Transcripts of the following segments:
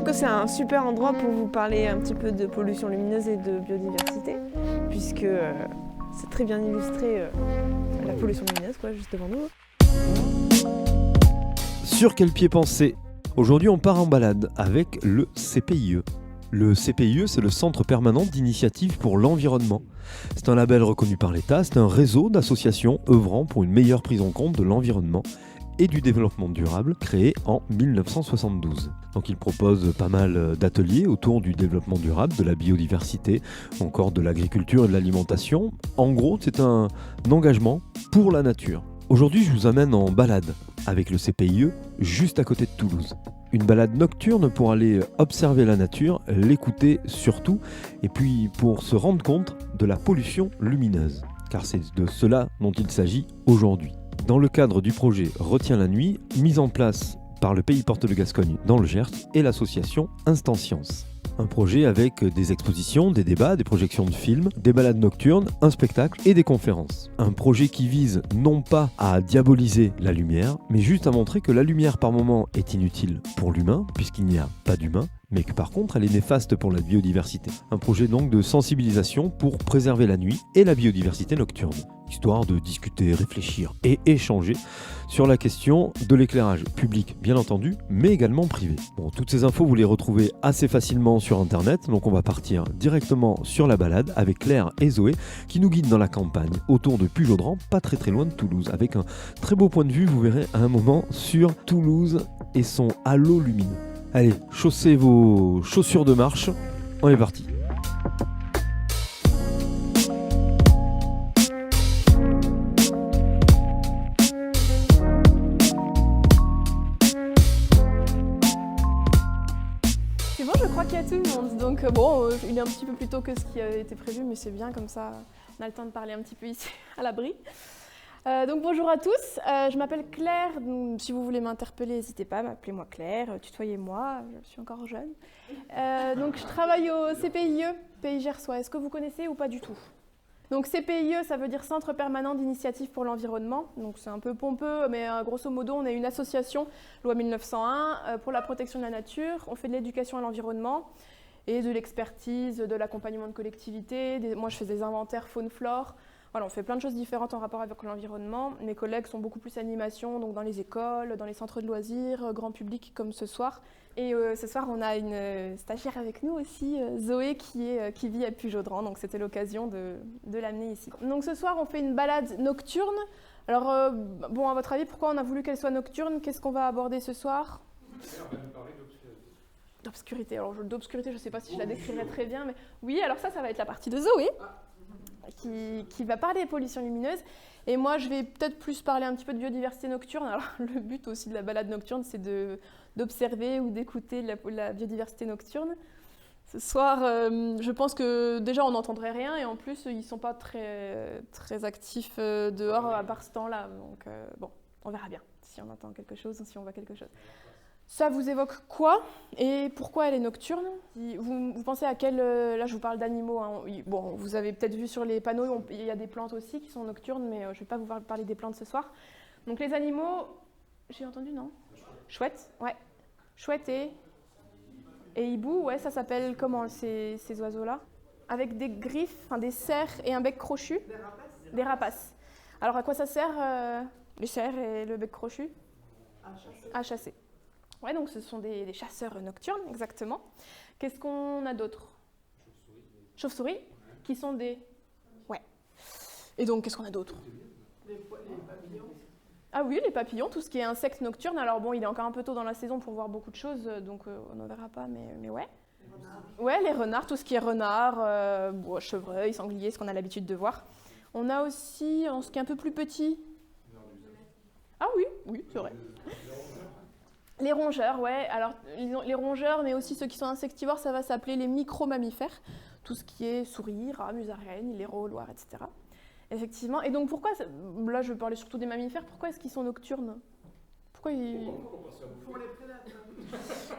trouve que c'est un super endroit pour vous parler un petit peu de pollution lumineuse et de biodiversité, puisque c'est très bien illustré la pollution lumineuse, juste devant nous. Sur quel pied penser ? Aujourd'hui, on part en balade avec le CPIE. Le CPIE, c'est le Centre permanent d'initiative pour l'environnement. C'est un label reconnu par l'État, c'est un réseau d'associations œuvrant pour une meilleure prise en compte de l'environnement et du développement durable, créé en 1972. Donc il propose pas mal d'ateliers autour du développement durable, de la biodiversité, encore de l'agriculture et de l'alimentation. En gros, c'est un engagement pour la nature. Aujourd'hui, je vous amène en balade avec le CPIE, juste à côté de Toulouse. Une balade nocturne pour aller observer la nature, l'écouter surtout, et puis pour se rendre compte de la pollution lumineuse. Car c'est de cela dont il s'agit aujourd'hui. Dans le cadre du projet Retiens la nuit, mis en place par le Pays Porte de Gascogne dans le Gers et l'association Instant Science. Un projet avec des expositions, des débats, des projections de films, des balades nocturnes, un spectacle et des conférences. Un projet qui vise non pas à diaboliser la lumière, mais juste à montrer que la lumière par moment est inutile pour l'humain, puisqu'il n'y a pas d'humain, mais que par contre elle est néfaste pour la biodiversité. Un projet donc de sensibilisation pour préserver la nuit et la biodiversité nocturne, histoire de discuter, réfléchir et échanger sur la question de l'éclairage public bien entendu, mais également privé. Bon, toutes ces infos vous les retrouvez assez facilement sur internet, donc on va partir directement sur la balade avec Claire et Zoé qui nous guident dans la campagne autour de Pujaudran, pas très loin de Toulouse, avec un très beau point de vue, vous verrez à un moment, sur Toulouse et son halo lumineux. Allez, chaussez vos chaussures de marche, on est parti. C'est bon, je crois qu'il y a tout le monde, donc il est un petit peu plus tôt que ce qui a été prévu, mais c'est bien, comme ça on a le temps de parler un petit peu ici, à l'abri. Donc bonjour à tous, je m'appelle Claire, donc, si vous voulez m'interpeller, n'hésitez pas, appelez-moi Claire, tutoyez-moi, je suis encore jeune. Donc je travaille au CPIE, Pays Gersois, est-ce que vous connaissez ou pas du tout ? Donc CPIE, ça veut dire Centre permanent d'initiative pour l'environnement, donc c'est un peu pompeux, mais grosso modo on est une association, loi 1901, pour la protection de la nature, on fait de l'éducation à l'environnement et de l'expertise, de l'accompagnement de collectivités, moi je fais des inventaires faune-flore. Voilà, on fait plein de choses différentes en rapport avec l'environnement. Mes collègues sont beaucoup plus animation, donc dans les écoles, dans les centres de loisirs, grand public comme ce soir. Et ce soir, on a une stagiaire avec nous aussi, Zoé, qui vit à Pujaudran, donc c'était l'occasion de l'amener ici. Donc ce soir, on fait une balade nocturne. Alors, à votre avis, pourquoi on a voulu qu'elle soit nocturne ? Qu'est-ce qu'on va aborder ce soir ? On va nous parler d'obscurité. Alors, d'obscurité, je ne sais pas si je la décrirais très bien, mais oui, alors ça va être la partie de Zoé. Qui va parler des pollutions lumineuses. Et moi, je vais peut-être plus parler un petit peu de biodiversité nocturne. Alors, le but aussi de la balade nocturne, c'est d'observer ou d'écouter la biodiversité nocturne. Ce soir, je pense que déjà, on n'entendrait rien. Et en plus, ils ne sont pas très, très actifs dehors à part ce temps-là. Donc, on verra bien si on entend quelque chose ou si on voit quelque chose. Ça vous évoque quoi et pourquoi elle est nocturne ? Vous pensez à quelle... Là, je vous parle d'animaux. Hein. Bon, vous avez peut-être vu sur les panneaux, il y a des plantes aussi qui sont nocturnes, mais je ne vais pas vous parler des plantes ce soir. Donc les animaux... J'ai entendu, non ? Chouette, ouais. Chouette et hibou, ouais, ça s'appelle comment ces oiseaux-là ? Avec des griffes, des cerfs et un bec crochu ? Des rapaces. Des rapaces. Alors à quoi ça sert les cerfs et le bec crochu ? À chasser. Ouais, donc ce sont des chasseurs nocturnes, exactement. Qu'est-ce qu'on a d'autre ? Chauves-souris, qui sont des... Ouais. Et donc, qu'est-ce qu'on a d'autre ? Les papillons. Ah oui, les papillons, tout ce qui est insectes nocturnes. Alors bon, il est encore un peu tôt dans la saison pour voir beaucoup de choses, donc on n'en verra pas, mais ouais. Les renards. Ouais, les renards, tout ce qui est renard, chevreuil, sanglier, ce qu'on a l'habitude de voir. On a aussi, ce qui est un peu plus petit... Ah oui, c'est vrai. Les rongeurs, ouais. Alors, les rongeurs, mais aussi ceux qui sont insectivores, ça va s'appeler les micro-mammifères. Tout ce qui est souris, rats, musaraignes, léraux, loirs, etc. Effectivement. Et donc, pourquoi, là, je parlais surtout des mammifères, pourquoi est-ce qu'ils sont nocturnes ? Pourquoi ils... Pour les prédateurs.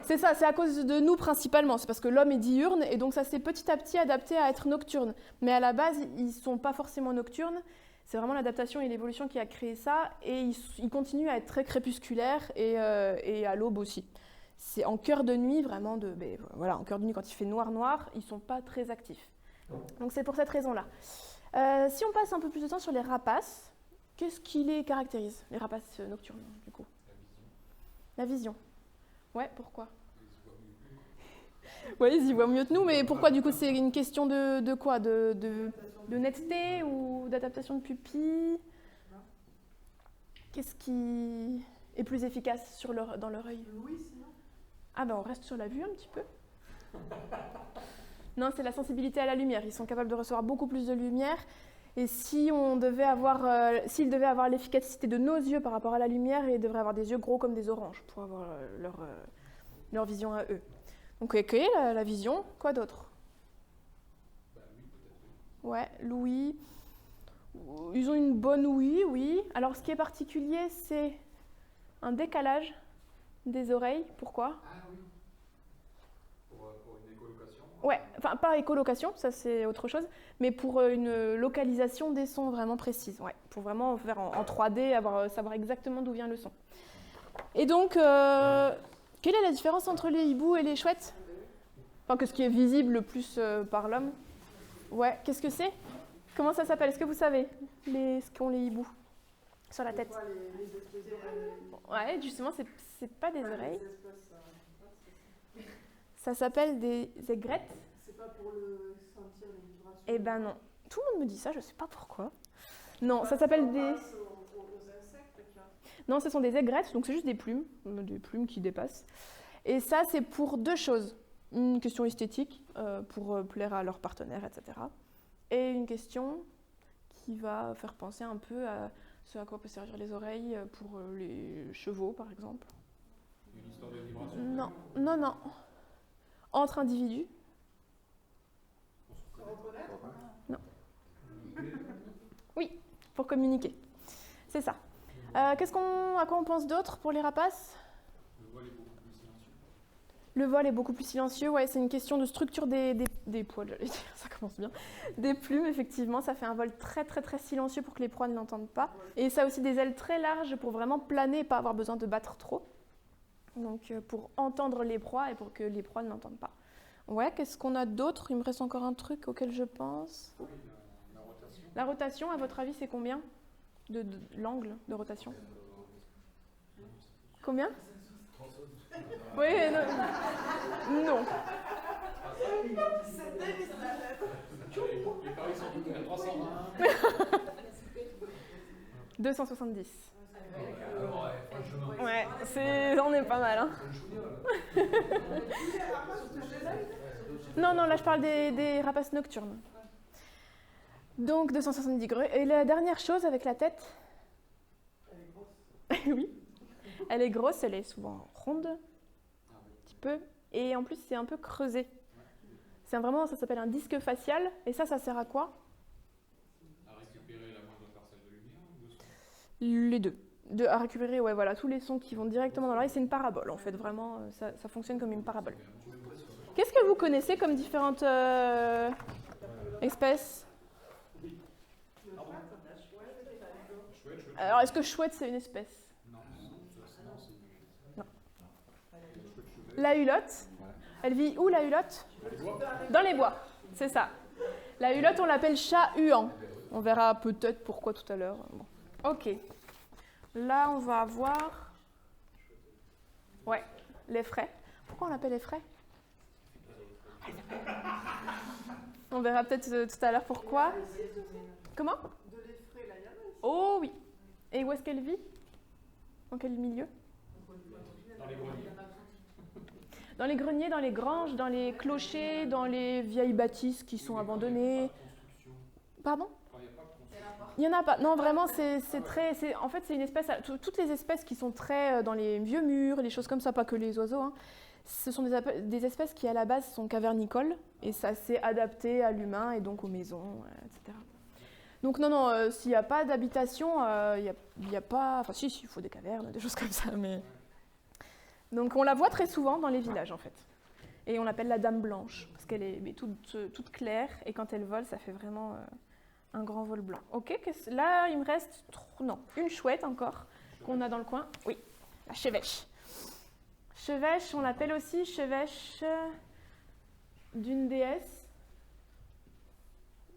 C'est ça, c'est à cause de nous principalement. C'est parce que l'homme est diurne, et donc ça s'est petit à petit adapté à être nocturne. Mais à la base, ils ne sont pas forcément nocturnes. C'est vraiment l'adaptation et l'évolution qui a créé ça, et ils continuent à être très crépusculaires et à l'aube aussi. C'est en cœur de nuit, vraiment, voilà, en cœur de nuit, quand il fait noir, ils ne sont pas très actifs. Donc c'est pour cette raison-là. Si on passe un peu plus de temps sur les rapaces, qu'est-ce qui les caractérise, les rapaces nocturnes, du coup? La vision. Ouais, pourquoi? Oui, ils y voient mieux que nous, mais pourquoi, du coup, c'est une question de quoi? De netteté ou d'adaptation de pupille? Qu'est-ce qui est plus efficace dans leur œil? Louis, sinon? Ah ben on reste sur la vue un petit peu. Non, c'est la sensibilité à la lumière. Ils sont capables de recevoir beaucoup plus de lumière. Et si on devait s'ils devaient avoir l'efficacité de nos yeux par rapport à la lumière, ils devraient avoir des yeux gros comme des oranges pour avoir leur vision à eux. Donc ok, la vision. Quoi d'autre? Ouais, l'ouïe. Ils ont une bonne ouïe, oui. Alors ce qui est particulier, c'est un décalage des oreilles. Pourquoi? Ah oui. Pour une écolocation? Ouais, enfin pas écolocation, ça c'est autre chose, mais pour une localisation des sons vraiment précise, ouais, pour vraiment faire en 3D, savoir exactement d'où vient le son. Et donc, quelle est la différence entre les hiboux et les chouettes? Enfin, que ce qui est visible le plus par l'homme. Ouais, qu'est-ce que c'est? Comment ça s'appelle? Est-ce que vous savez ce qu'ont les hiboux sur la tête? Les espèces d'oreilles. Ouais, justement, c'est pas des oreilles. Ça s'appelle des aigrettes. C'est pas pour sentir les vibrations. Eh ben non. Tout le monde me dit ça, je sais pas pourquoi. Non, ça s'appelle des... Aux insectes, tu vois. Non, ce sont des aigrettes, donc c'est juste des plumes qui dépassent. Et ça, c'est pour deux choses. Une question esthétique, pour plaire à leur partenaire, etc. Et une question qui va faire penser un peu à ce à quoi peut servir les oreilles pour les chevaux, par exemple. Une histoire de vibration? Non. Entre individus? Pour reconnaître? Non. Oui, pour communiquer. C'est ça. À quoi on pense d'autre pour les rapaces? Le vol est beaucoup plus silencieux. Le vol est beaucoup plus silencieux, ouais, c'est une question de structure des poils, j'allais dire, ça commence bien. Des plumes, effectivement, ça fait un vol très très très silencieux pour que les proies ne l'entendent pas. Et ça a aussi des ailes très larges pour vraiment planer et pas avoir besoin de battre trop. Donc pour entendre les proies et pour que les proies ne l'entendent pas. Ouais, qu'est-ce qu'on a d'autre? Il me reste encore un truc auquel je pense. Oui, la rotation. La rotation, à votre avis, c'est combien de l'angle de rotation? Combien? Oui, non. Les paris sont tous à 320. 270. Alors, ouais, franchement. Ouais, on est pas mal, hein. Non, là je parle des rapaces nocturnes. Donc 270 degrés. Et la dernière chose avec la tête? Elle est grosse. Oui. Elle est grosse, elle est souvent ronde, un petit peu. Et en plus, c'est un peu creusé. Ça s'appelle un disque facial. Et ça sert à quoi? À récupérer la moindre parcelle de lumière ou de son? Les deux. À récupérer, ouais, voilà, tous les sons qui vont directement dans l'oreille. C'est une parabole, en fait, vraiment. Ça fonctionne comme une parabole. Qu'est-ce que vous connaissez comme différentes espèces? Alors, est-ce que chouette, c'est une espèce? Non. Non. La hulotte, elle vit où, la hulotte? Dans les bois, c'est ça. La hulotte, on l'appelle chat-huant. On verra peut-être pourquoi tout à l'heure. Bon. Ok. Là, on va avoir... Ouais, les frais. Pourquoi on l'appelle les frais? On verra peut-être tout à l'heure pourquoi. Comment? De l'effraie, là, il y en a aussi. Oh oui. Et où est-ce qu'elle vit? Dans quel milieu? Dans les greniers. Dans les greniers, dans les granges, dans les clochers, dans les vieilles bâtisses qui sont abandonnées. Pardon? Il n'y en a pas. Non, vraiment, en fait, c'est une espèce... Toutes les espèces qui sont très dans les vieux murs, les choses comme ça, pas que les oiseaux, hein, ce sont des espèces qui, à la base, sont cavernicoles. Et ça s'est adapté à l'humain et donc aux maisons, etc. Donc non, s'il n'y a pas d'habitation, il n'y a pas... Enfin, si, il faut des cavernes, des choses comme ça, mais... Donc on la voit très souvent dans les villages, en fait. Et on l'appelle la dame blanche, parce qu'elle est toute claire, et quand elle vole, ça fait vraiment un grand vol blanc. Ok, là, il me reste une chouette encore, qu'on a dans le coin. Oui, la chevêche. Chevêche, on l'appelle aussi chevêche d'une déesse.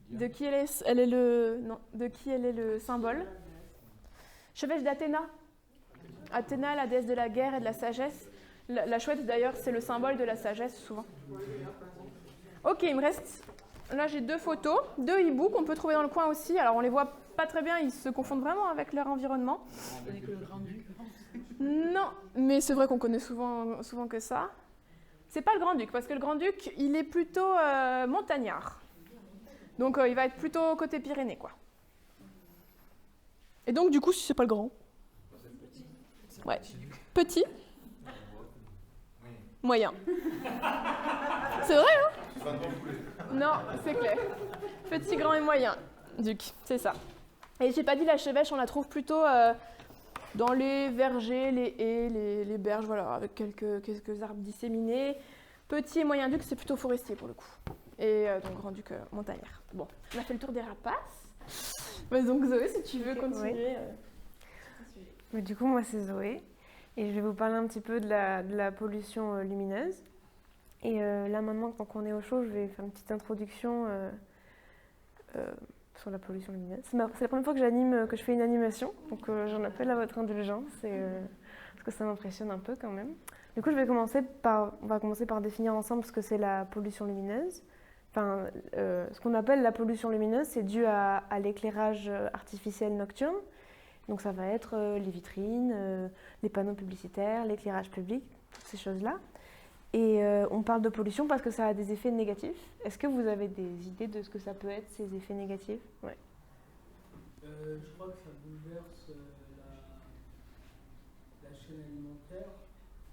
De qui elle est le symbole? Chevêche d'Athéna. Athéna, la déesse de la guerre et de la sagesse. La chouette d'ailleurs, c'est le symbole de la sagesse souvent. Ok, il me reste... Là j'ai 2 photos, 2 hiboux qu'on peut trouver dans le coin aussi. Alors on les voit pas très bien, ils se confondent vraiment avec leur environnement. On connaît que le Grand-Duc. Non, mais c'est vrai qu'on connaît souvent que ça. C'est pas le Grand-Duc, parce que le Grand-Duc, il est plutôt montagnard. Donc il va être plutôt côté Pyrénées, quoi. Et donc du coup, si c'est pas le grand. Ouais. Petit. Moyen. C'est vrai, hein? Non, c'est clair. Petit, grand et moyen. Duc, c'est ça. Et j'ai pas dit la chevêche, on la trouve plutôt dans les vergers, les haies, les berges, voilà, avec quelques arbres disséminés. Petit et moyen duc, c'est plutôt forestier pour le coup. Et donc grand duc montagnard. Bon, on a fait le tour des rapaces. Mais donc Zoé, si tu veux continuer. Mais du coup, moi c'est Zoé. Et je vais vous parler un petit peu de la pollution lumineuse. Et là maintenant, quand on est au chaud, je vais faire une petite introduction sur la pollution lumineuse. C'est la première fois que je fais une animation, donc j'en appelle à votre indulgence, parce que ça m'impressionne un peu quand même. Du coup, on va commencer par définir ensemble ce que c'est la pollution lumineuse. Enfin, ce qu'on appelle la pollution lumineuse, c'est dû à l'éclairage artificiel nocturne. Donc ça va être les vitrines, les panneaux publicitaires, l'éclairage public, toutes ces choses-là. Et on parle de pollution parce que ça a des effets négatifs. Est-ce que vous avez des idées de ce que ça peut être, ces effets négatifs? Ouais. Je crois que ça bouleverse la chaîne alimentaire.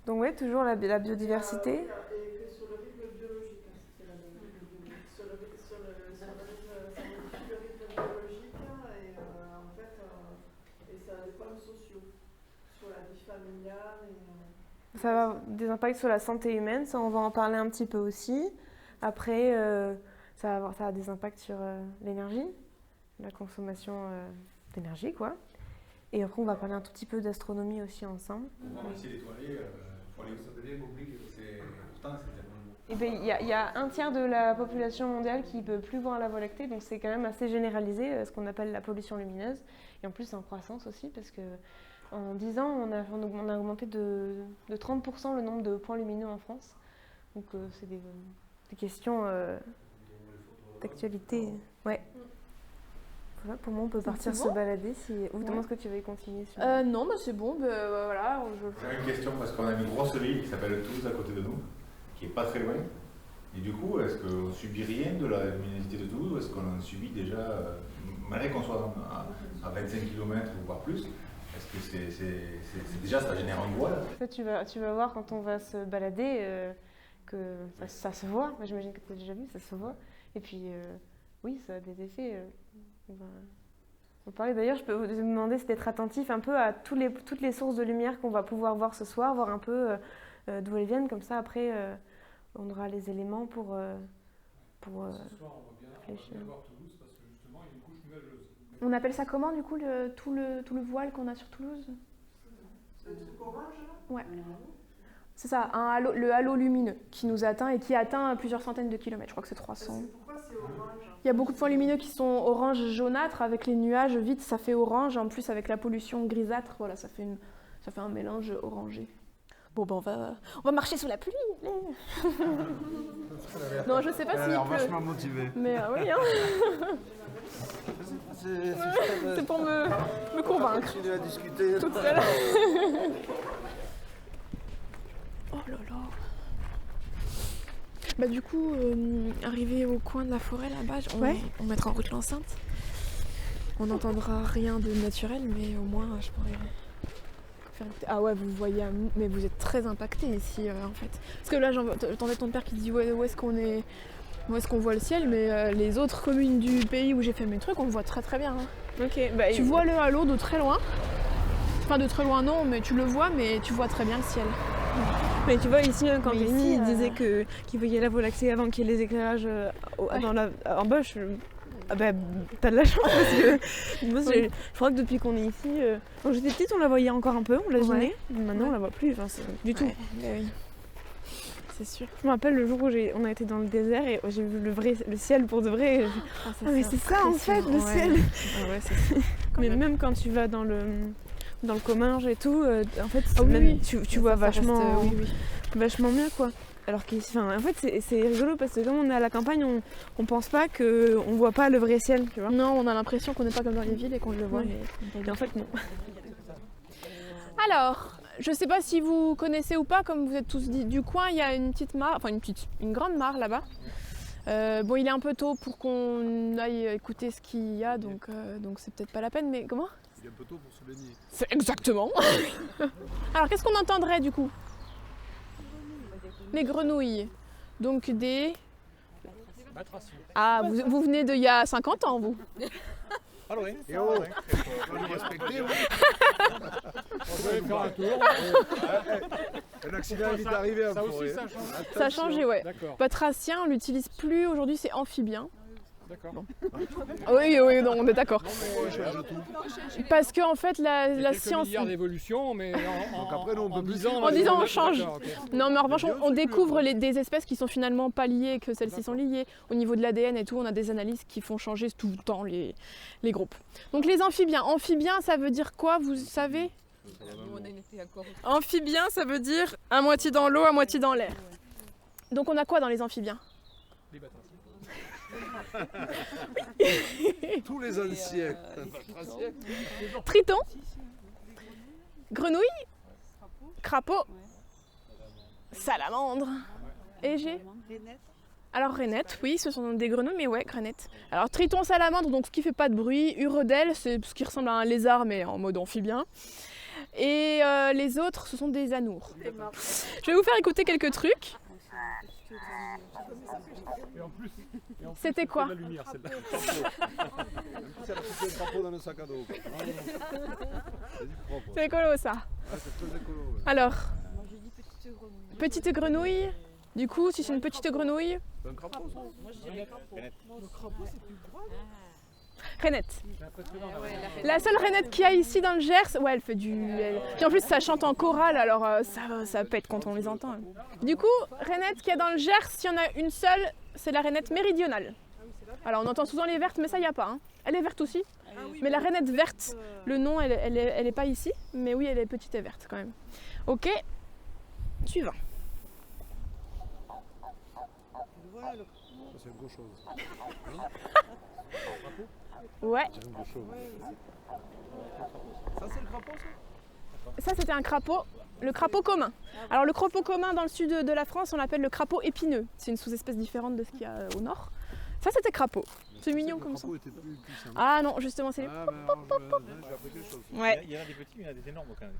Donc oui, toujours la biodiversité. Et que sur le rythme biologique, c'est la même. Sur le rythme biologique, et en fait, et ça a des problèmes sociaux, sur la vie familiale. Ça va avoir des impacts sur la santé humaine, ça on va en parler un petit peu aussi. Après, ça a des impacts sur l'énergie, la consommation d'énergie, quoi. Et après, on va parler un tout petit peu d'astronomie aussi ensemble. Pour ramasser les toilettes, pour aller au satellite, pourtant c'est tellement beau. Et ben, il y a un tiers de la population mondiale qui ne peut plus voir la Voie lactée, donc c'est quand même assez généralisé, ce qu'on appelle la pollution lumineuse. Et en plus, c'est en croissance aussi, parce que en 10 ans, on a augmenté de 30% le nombre de points lumineux en France. Donc c'est des questions d'actualité. Ouais. Voilà, pour moi, on peut partir se balader. Ou demande ce que tu veux continuer sur... Non, bah, c'est bon. Voilà, J'avais une question parce qu'on a une grosse ville qui s'appelle Toulouse à côté de nous, qui est pas très loin. Et du coup, est-ce qu'on subit rien de la luminosité de Toulouse ou est-ce qu'on en subit déjà, malgré qu'on soit à 25 km ou voire plus? Est-ce que c'est déjà ça génère un voile? En fait, tu vas voir quand on va se balader que ça se voit. Moi, j'imagine que tu as déjà vu, ça se voit. Et puis, oui, ça a des effets. On va parler d'ailleurs, je peux vous demander d'être attentif un peu à toutes les sources de lumière qu'on va pouvoir voir ce soir, voir un peu d'où elles viennent. Comme ça, après, on aura les éléments pour Ce soir, on va bien voir Toulouse parce que justement, il y a une couche nuageuse. On appelle ça comment du coup tout le voile qu'on a sur Toulouse? C'est le truc orange là? Ouais. C'est ça, le halo lumineux qui nous atteint et qui atteint plusieurs centaines de kilomètres. Je crois que c'est 300. Pourquoi c'est orange? Il y a beaucoup de points lumineux qui sont orange jaunâtre avec les nuages. Vite, ça fait orange. En plus, avec la pollution grisâtre, voilà, ça fait un mélange orangé. Bon, ben on va marcher sous la pluie. Non, je sais pas s'il pleut. Vachement motivé. Mais oui, hein. C'est pour me convaincre. Continuer à discuter. Toute seule. Oh là là. Bah du coup, arrivé au coin de la forêt là-bas, on mettra en route l'enceinte. On n'entendra rien de naturel, mais au moins je pourrais faire... Ah ouais, vous voyez, mais vous êtes très impacté ici en fait. Parce que là, j'entendais ton père qui dit où est-ce qu'on voit le ciel, mais les autres communes du pays où j'ai fait mes trucs, on le voit très très bien. Hein. Ok, bah, Tu vois le halo de très loin. Enfin de très loin non, mais tu le vois, mais tu vois très bien le ciel. Mais tu vois ici, quand Mais Rémi ici, disait qu'il voyait la Voie lactée avant qu'il y ait les éclairages en bas, Ah bah, t'as de la chance parce que moi, je crois que depuis qu'on est ici, quand j'étais petite, on la voyait encore un peu, on la dînait. Maintenant, on la voit plus, du tout. Oui. C'est sûr. Je me rappelle le jour où on a été dans le désert et j'ai vu le ciel pour de vrai. Et mais c'est ça en fait, le ciel. Ah ouais, c'est Mais même quand tu vas dans le Comminges et tout, en fait, tu vois ça vachement, reste, vachement mieux quoi. Alors en fait, c'est rigolo parce que comme on est à la campagne, on pense pas qu'on voit pas le vrai ciel, tu vois. Non, on a l'impression qu'on n'est pas comme dans les villes et qu'on le voit, mais en fait non. Alors, je sais pas si vous connaissez ou pas, comme vous êtes tous du coin, il y a une petite mare, enfin une grande mare là-bas. Bon, il est un peu tôt pour qu'on aille écouter ce qu'il y a, donc c'est peut-être pas la peine, mais comment ? Il est un peu tôt pour se baigner. C'est exactement. Alors, qu'est-ce qu'on entendrait du coup ? Les grenouilles. Donc des... Ah, vous venez d'il y a 50 ans, vous ? Ah oui. Et oh, on va nous respecter. On va faire un tour. Un accident est vite arrivé à Ça forêt. aussi, ça change. Ça a changé, ouais. D'accord. Batracien, on l'utilise plus aujourd'hui, c'est amphibien. D'accord. Oui, non, on est d'accord. On change tout. Parce que en fait, la Quelques science... milliards d'évolution, mais Donc après, nous, on peut plus. En 10 ans, on change. D'accord, ok. Non, mais en revanche, on découvre des espèces qui sont finalement pas liées, que celles-ci sont liées. Au niveau de l'ADN et tout, on a des analyses qui font changer tout le temps les groupes. Donc les amphibiens. Amphibien, ça veut dire quoi, vous savez ? Amphibien, ça veut dire à moitié dans l'eau, à moitié dans l'air. Donc on a quoi dans les amphibiens ? Les batraciens. Tous les anciens. Triton, grenouille, crapaud, salamandre, égée. Alors rainette, oui, ce sont des grenouilles, mais ouais, rainette. Alors triton, salamandre, donc ce qui fait pas de bruit. Urodèle, c'est ce qui ressemble à un lézard, mais en mode amphibien. Et les autres, ce sont des anours. Je vais vous faire écouter quelques trucs. Et en plus, C'était quoi ? la lumière, celle-là. C'est la petite crapaud dans le sac à dos. C'est du propre. C'est écolo ça. Ah, c'est très écolo. Ouais. Alors, petite grenouille. Du coup, si c'est une petite grenouille, C'est un crapaud, ça. rainette. C'est impressionnant. La seule rainette qu'il y a ici dans le Gers, ouais, elle fait Puis en plus, ça chante en chorale, alors ça pète quand on les entend. Hein. Du coup, rainette qu'il y a dans le Gers, s'il y en a une seule, c'est la rainette méridionale. Alors on entend souvent les vertes, mais ça, il n'y a pas. Hein. Elle est verte aussi. Mais la rainette verte, le nom, elle est pas ici. Mais oui, elle est petite et verte quand même. Ok, suivant. Ça, c'est un gros chose. Ouais, C'est un gros chose. Ça, c'est le crapaud, ça? ça c'était un crapaud, le crapaud commun. Alors le crapaud commun dans le sud de la France, on l'appelle le crapaud épineux. C'est une sous-espèce différente de ce qu'il y a au nord. Ça c'était crapaud. C'est mignon comme ça. Le crapaud était plus puissant. Ah non, justement, c'est les... Ah, mais alors, j'ai appris quelque chose. Ouais. Il y en a des petits, mais il y en a des énormes quand même.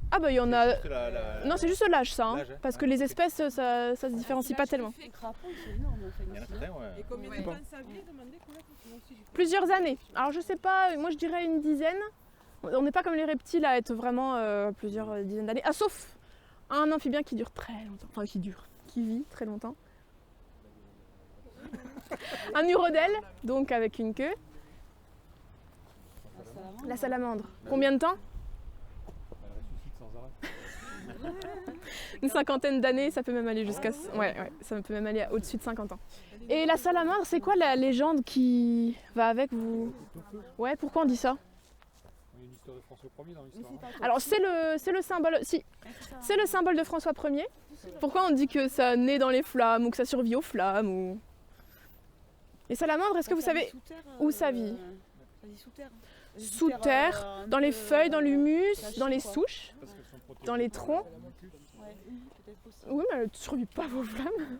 Ah bah il y en a... Juste Non, c'est juste l'âge ça, hein, L'âge, hein. parce que les espèces, ça se différencie pas tellement. Il y en a certains, ouais. Et combien de temps ça vit, demandez combien de temps? Plusieurs années. Alors je sais pas, moi je dirais une dizaine. On n'est pas comme les reptiles à être vraiment plusieurs dizaines d'années. Ah sauf un amphibien qui dure très longtemps. Enfin qui vit très longtemps. Un urodèle, donc avec une queue. La salamandre. Combien de temps? Elle ressuscite sans arrêt. Une cinquantaine d'années, ça peut même aller jusqu'à... Ouais, ça peut même aller à au-dessus de 50 ans. Et la salamandre, c'est quoi la légende qui va avec vous? Ouais, pourquoi on dit ça? Il y a une histoire de François Ier dans l'histoire. Hein. Alors c'est le symbole... Si, c'est le symbole de François Ier. Pourquoi on dit que ça naît dans les flammes ou que ça survit aux flammes ou... Les salamandres, est-ce que vous savez où ça vit? Sous terre, dans les feuilles, dans l'humus, dans les souches, Parce qu'elles sont protégées dans les par troncs. la mucus. Oui, mais elle ne survit pas aux flammes.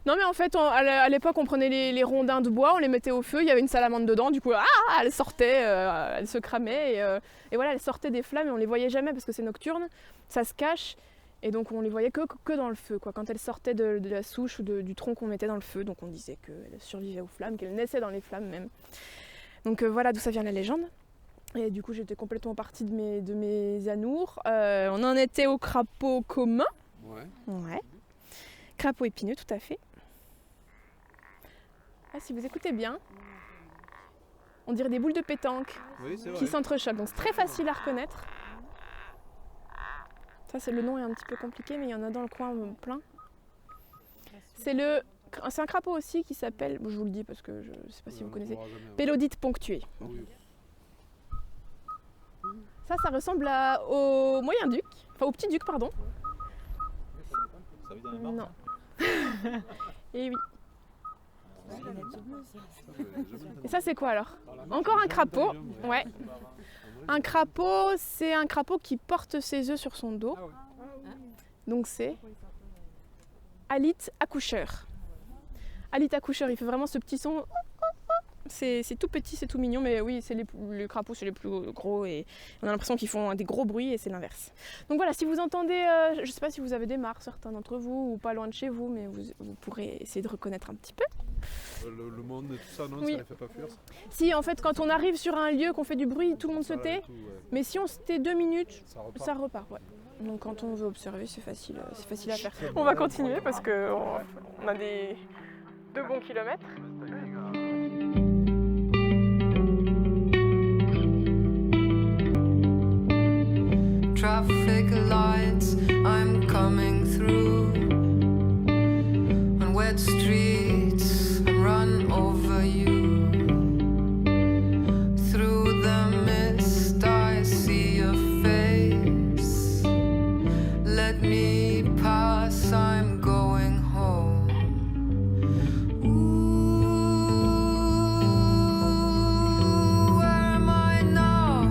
Non, mais en fait, à l'époque, on prenait les rondins de bois, on les mettait au feu, il y avait une salamandre dedans, du coup, elle sortait, elle se cramait, et voilà, elle sortait des flammes, et on les voyait jamais parce que c'est nocturne, ça se cache, et donc on les voyait que dans le feu, quoi. Quand elle sortait de la souche ou du tronc qu'on mettait dans le feu, donc on disait qu'elle survivait aux flammes, qu'elle naissait dans les flammes même. Donc voilà d'où ça vient la légende. Et du coup, j'étais complètement partie de mes anours. On en était au crapaud commun. Ouais. Ouais. Crapaud épineux, tout à fait. Ah, si vous écoutez bien, On dirait des boules de pétanque Oui, c'est vrai. qui s'entrechoquent. Donc c'est très facile à reconnaître. Ça, le nom est un petit peu compliqué, mais il y en a dans le coin plein. C'est un crapaud aussi qui s'appelle, je vous le dis parce que je ne sais pas si vous connaissez, Pélodite ponctuée. Ah oui. Ça ressemble au moyen-duc, enfin au petit-duc, pardon. Ça vit dans les mares. Non. Et oui. Et ça, c'est quoi alors? Encore un crapaud. Ouais. Un crapaud, c'est un crapaud qui porte ses œufs sur son dos. Donc c'est Alite accoucheur. Alite accoucheur, il fait vraiment ce petit son. C'est tout petit, c'est tout mignon, mais oui, les crapauds, c'est les plus gros et on a l'impression qu'ils font des gros bruits et c'est l'inverse. Donc voilà, si vous entendez, je ne sais pas si vous avez des mares, certains d'entre vous, ou pas loin de chez vous, mais vous pourrez essayer de reconnaître un petit peu. Le monde et tout ça, non, Oui. ça les fait pas fuir ça. Si, en fait, quand on arrive sur un lieu, qu'on fait du bruit, tout le monde se tait, mais si on se tait 2 minutes, ça repart. Ouais. Donc quand on veut observer, c'est facile à faire. On va continuer parce qu'on a des 2 bons kilomètres. Traffic lights, I'm coming through. On wet streets, I run over you. Through the mist, I see your face. Let me pass, I'm going home. Ooh, where am I now?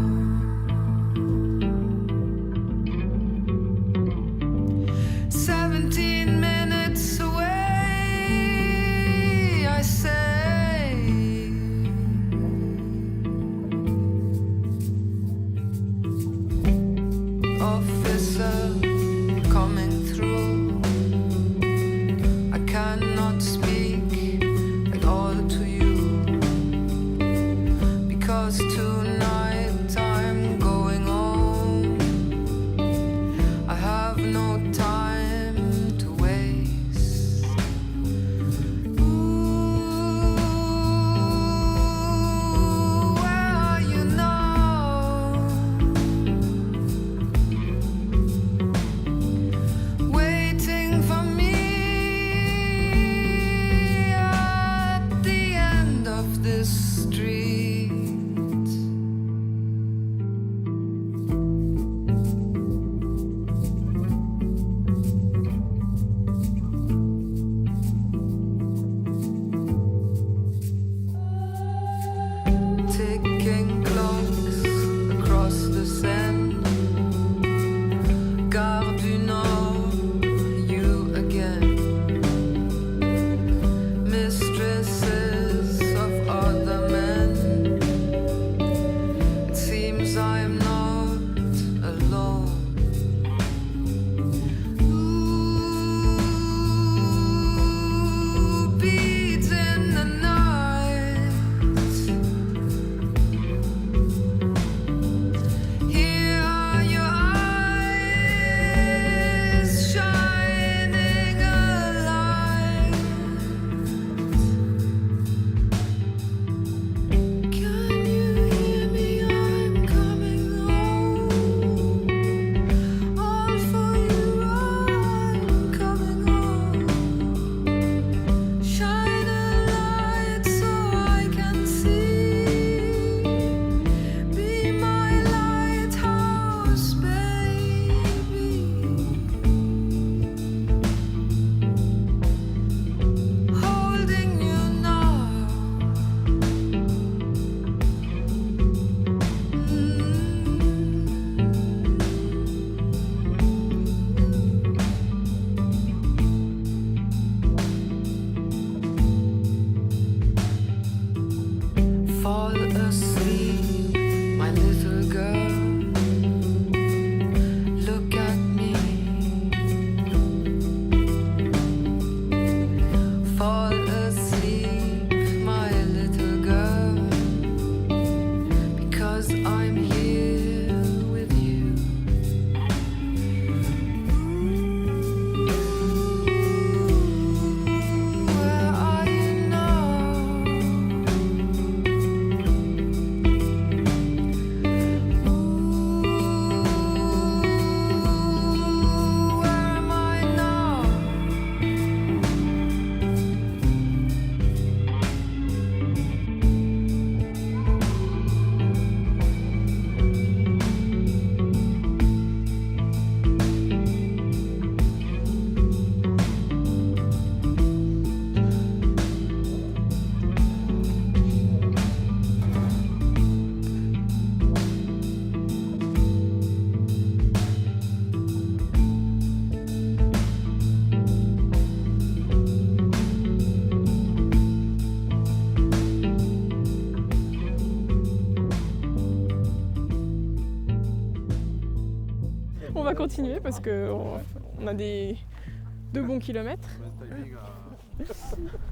va continuer parce qu'on a de bons kilomètres.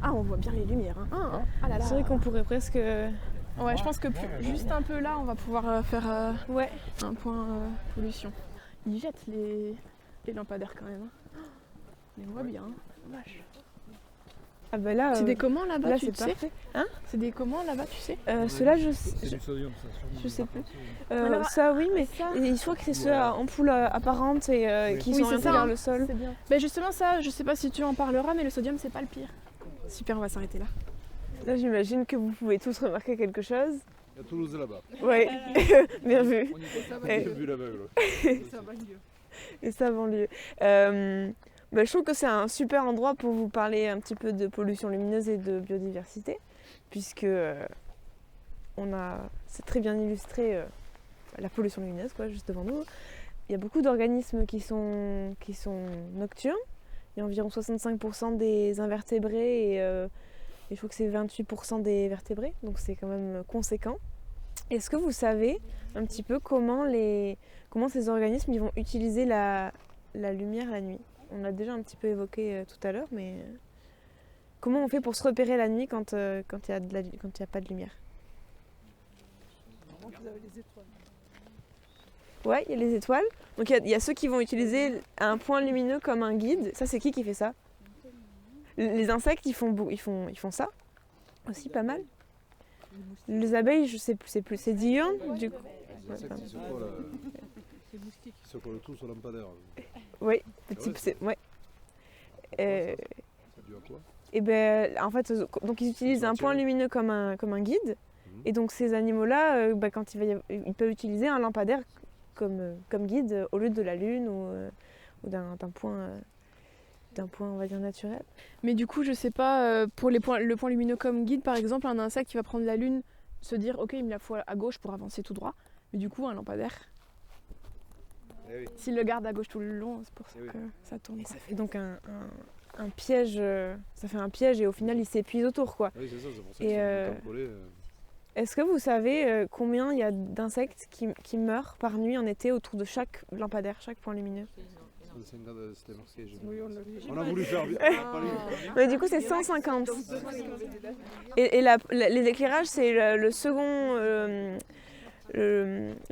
Ah, on voit bien les lumières. Hein. Ah là là. C'est vrai qu'on pourrait presque... Ouais, je pense que juste un peu là, on va pouvoir faire Ouais. un point pollution. Ils jettent les lampadaires quand même. Hein. On les voit bien. Vache. Ah bah là... C'est des comment là-bas, là, tu c'est sais? parfait. Hein? C'est des comment là-bas, tu sais? Ceux-là, C'est du sodium, ça. je sais plus. Alors, Ça, oui, mais ça- je crois que c'est ceux à ampoules apparentes et qui Oui, sont c'est orientés ça, vers hein. le sol. C'est bien. Ben justement ça, je sais pas si tu en parleras, mais le sodium c'est pas le pire. Super, on va s'arrêter là. Là, j'imagine que vous pouvez tous remarquer quelque chose. Il y a Toulouse là-bas. Ouais, bien vu. J'ai vu l'aveugle. Et ça, banlieue. Je trouve que c'est un super endroit pour vous parler un petit peu de pollution lumineuse et de biodiversité, puisque c'est très bien illustré la pollution lumineuse, quoi, juste devant nous. Il y a beaucoup d'organismes qui sont nocturnes. Il y a environ 65% des invertébrés et je trouve que c'est 28% des vertébrés, donc c'est quand même conséquent. Est-ce que vous savez un petit peu comment ces organismes ils vont utiliser la lumière la nuit? On l'a déjà un petit peu évoqué tout à l'heure, mais comment on fait pour se repérer la nuit quand il n'y a pas de lumière? Ouais, il y a les étoiles. Donc il y a ceux qui vont utiliser un point lumineux comme un guide. Ça, c'est qui fait ça? Les insectes, ils font ça aussi pas mal. Les abeilles, je sais plus, c'est diurne du coup. Les insectes qui se collent, qui se collent tous au lampadaire. Oui, ouais, ouais. C'est dû à quoi? Et ben, en fait, donc ils utilisent un point lumineux comme un guide. Et donc ces animaux-là, quand ils peuvent utiliser un lampadaire comme guide au lieu de la lune ou d'un point, on va dire, naturel. Mais du coup, je sais pas, pour le point lumineux comme guide, par exemple, un insecte qui va prendre la lune, se dire ok, il me la faut à gauche pour avancer tout droit. Mais du coup, un lampadaire, s'il le garde à gauche tout le long, c'est pour ça que ça tourne. Et ça fait donc un piège, ça fait un piège et au final il s'épuise autour, quoi. Oui, c'est ça, c'est pour ça Et, qu'ils sont collés. Est-ce que vous savez combien il y a d'insectes qui meurent par nuit en été autour de chaque lampadaire, chaque point lumineux? C'était marqué. On a voulu faire bien. Mais du coup c'est 150. Et les éclairages c'est la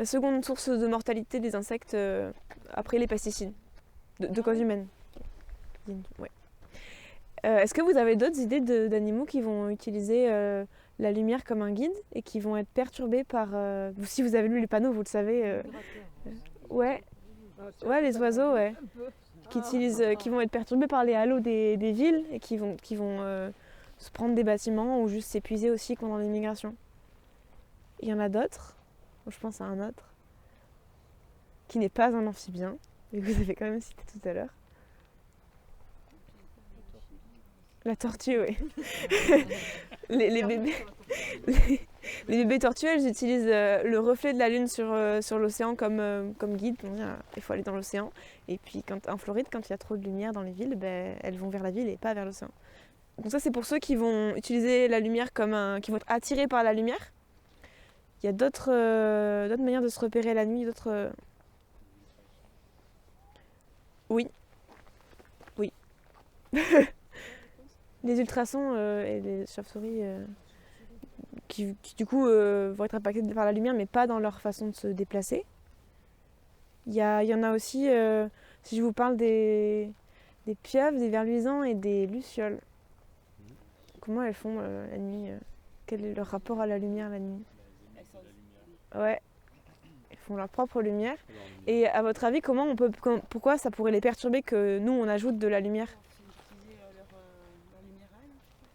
seconde source de mortalité des insectes après les pesticides, de cause humaine. Ouais. Est-ce que vous avez d'autres idées d'animaux qui vont utiliser la lumière comme un guide et qui vont être perturbés par... si vous avez lu les panneaux, vous le savez. Ouais, les oiseaux, ouais. Qui vont être perturbés par les halos des villes et qui vont se prendre des bâtiments ou juste s'épuiser aussi pendant l'immigration. Il y en a d'autres. Je pense à un autre qui n'est pas un amphibien, mais que vous avez quand même cité tout à l'heure. La tortue, oui. les bébés tortues, elles utilisent le reflet de la lune sur l'océan comme guide. Il faut aller dans l'océan. Et puis en Floride, quand il y a trop de lumière dans les villes, elles vont vers la ville et pas vers l'océan. Donc ça, c'est pour ceux qui vont utiliser la lumière qui vont être attirés par la lumière. Il y a d'autres manières de se repérer la nuit, d'autres... Oui. Les ultrasons et les chauves-souris qui du coup vont être impactés par la lumière mais pas dans leur façon de se déplacer. Il y en a aussi, si je vous parle des pieuvres, des vers luisants et des lucioles. Comment elles font la nuit Quel est leur rapport à la lumière la nuit? Ouais, elles font leur propre lumière. Et à votre avis, pourquoi ça pourrait les perturber que nous on ajoute de la lumière?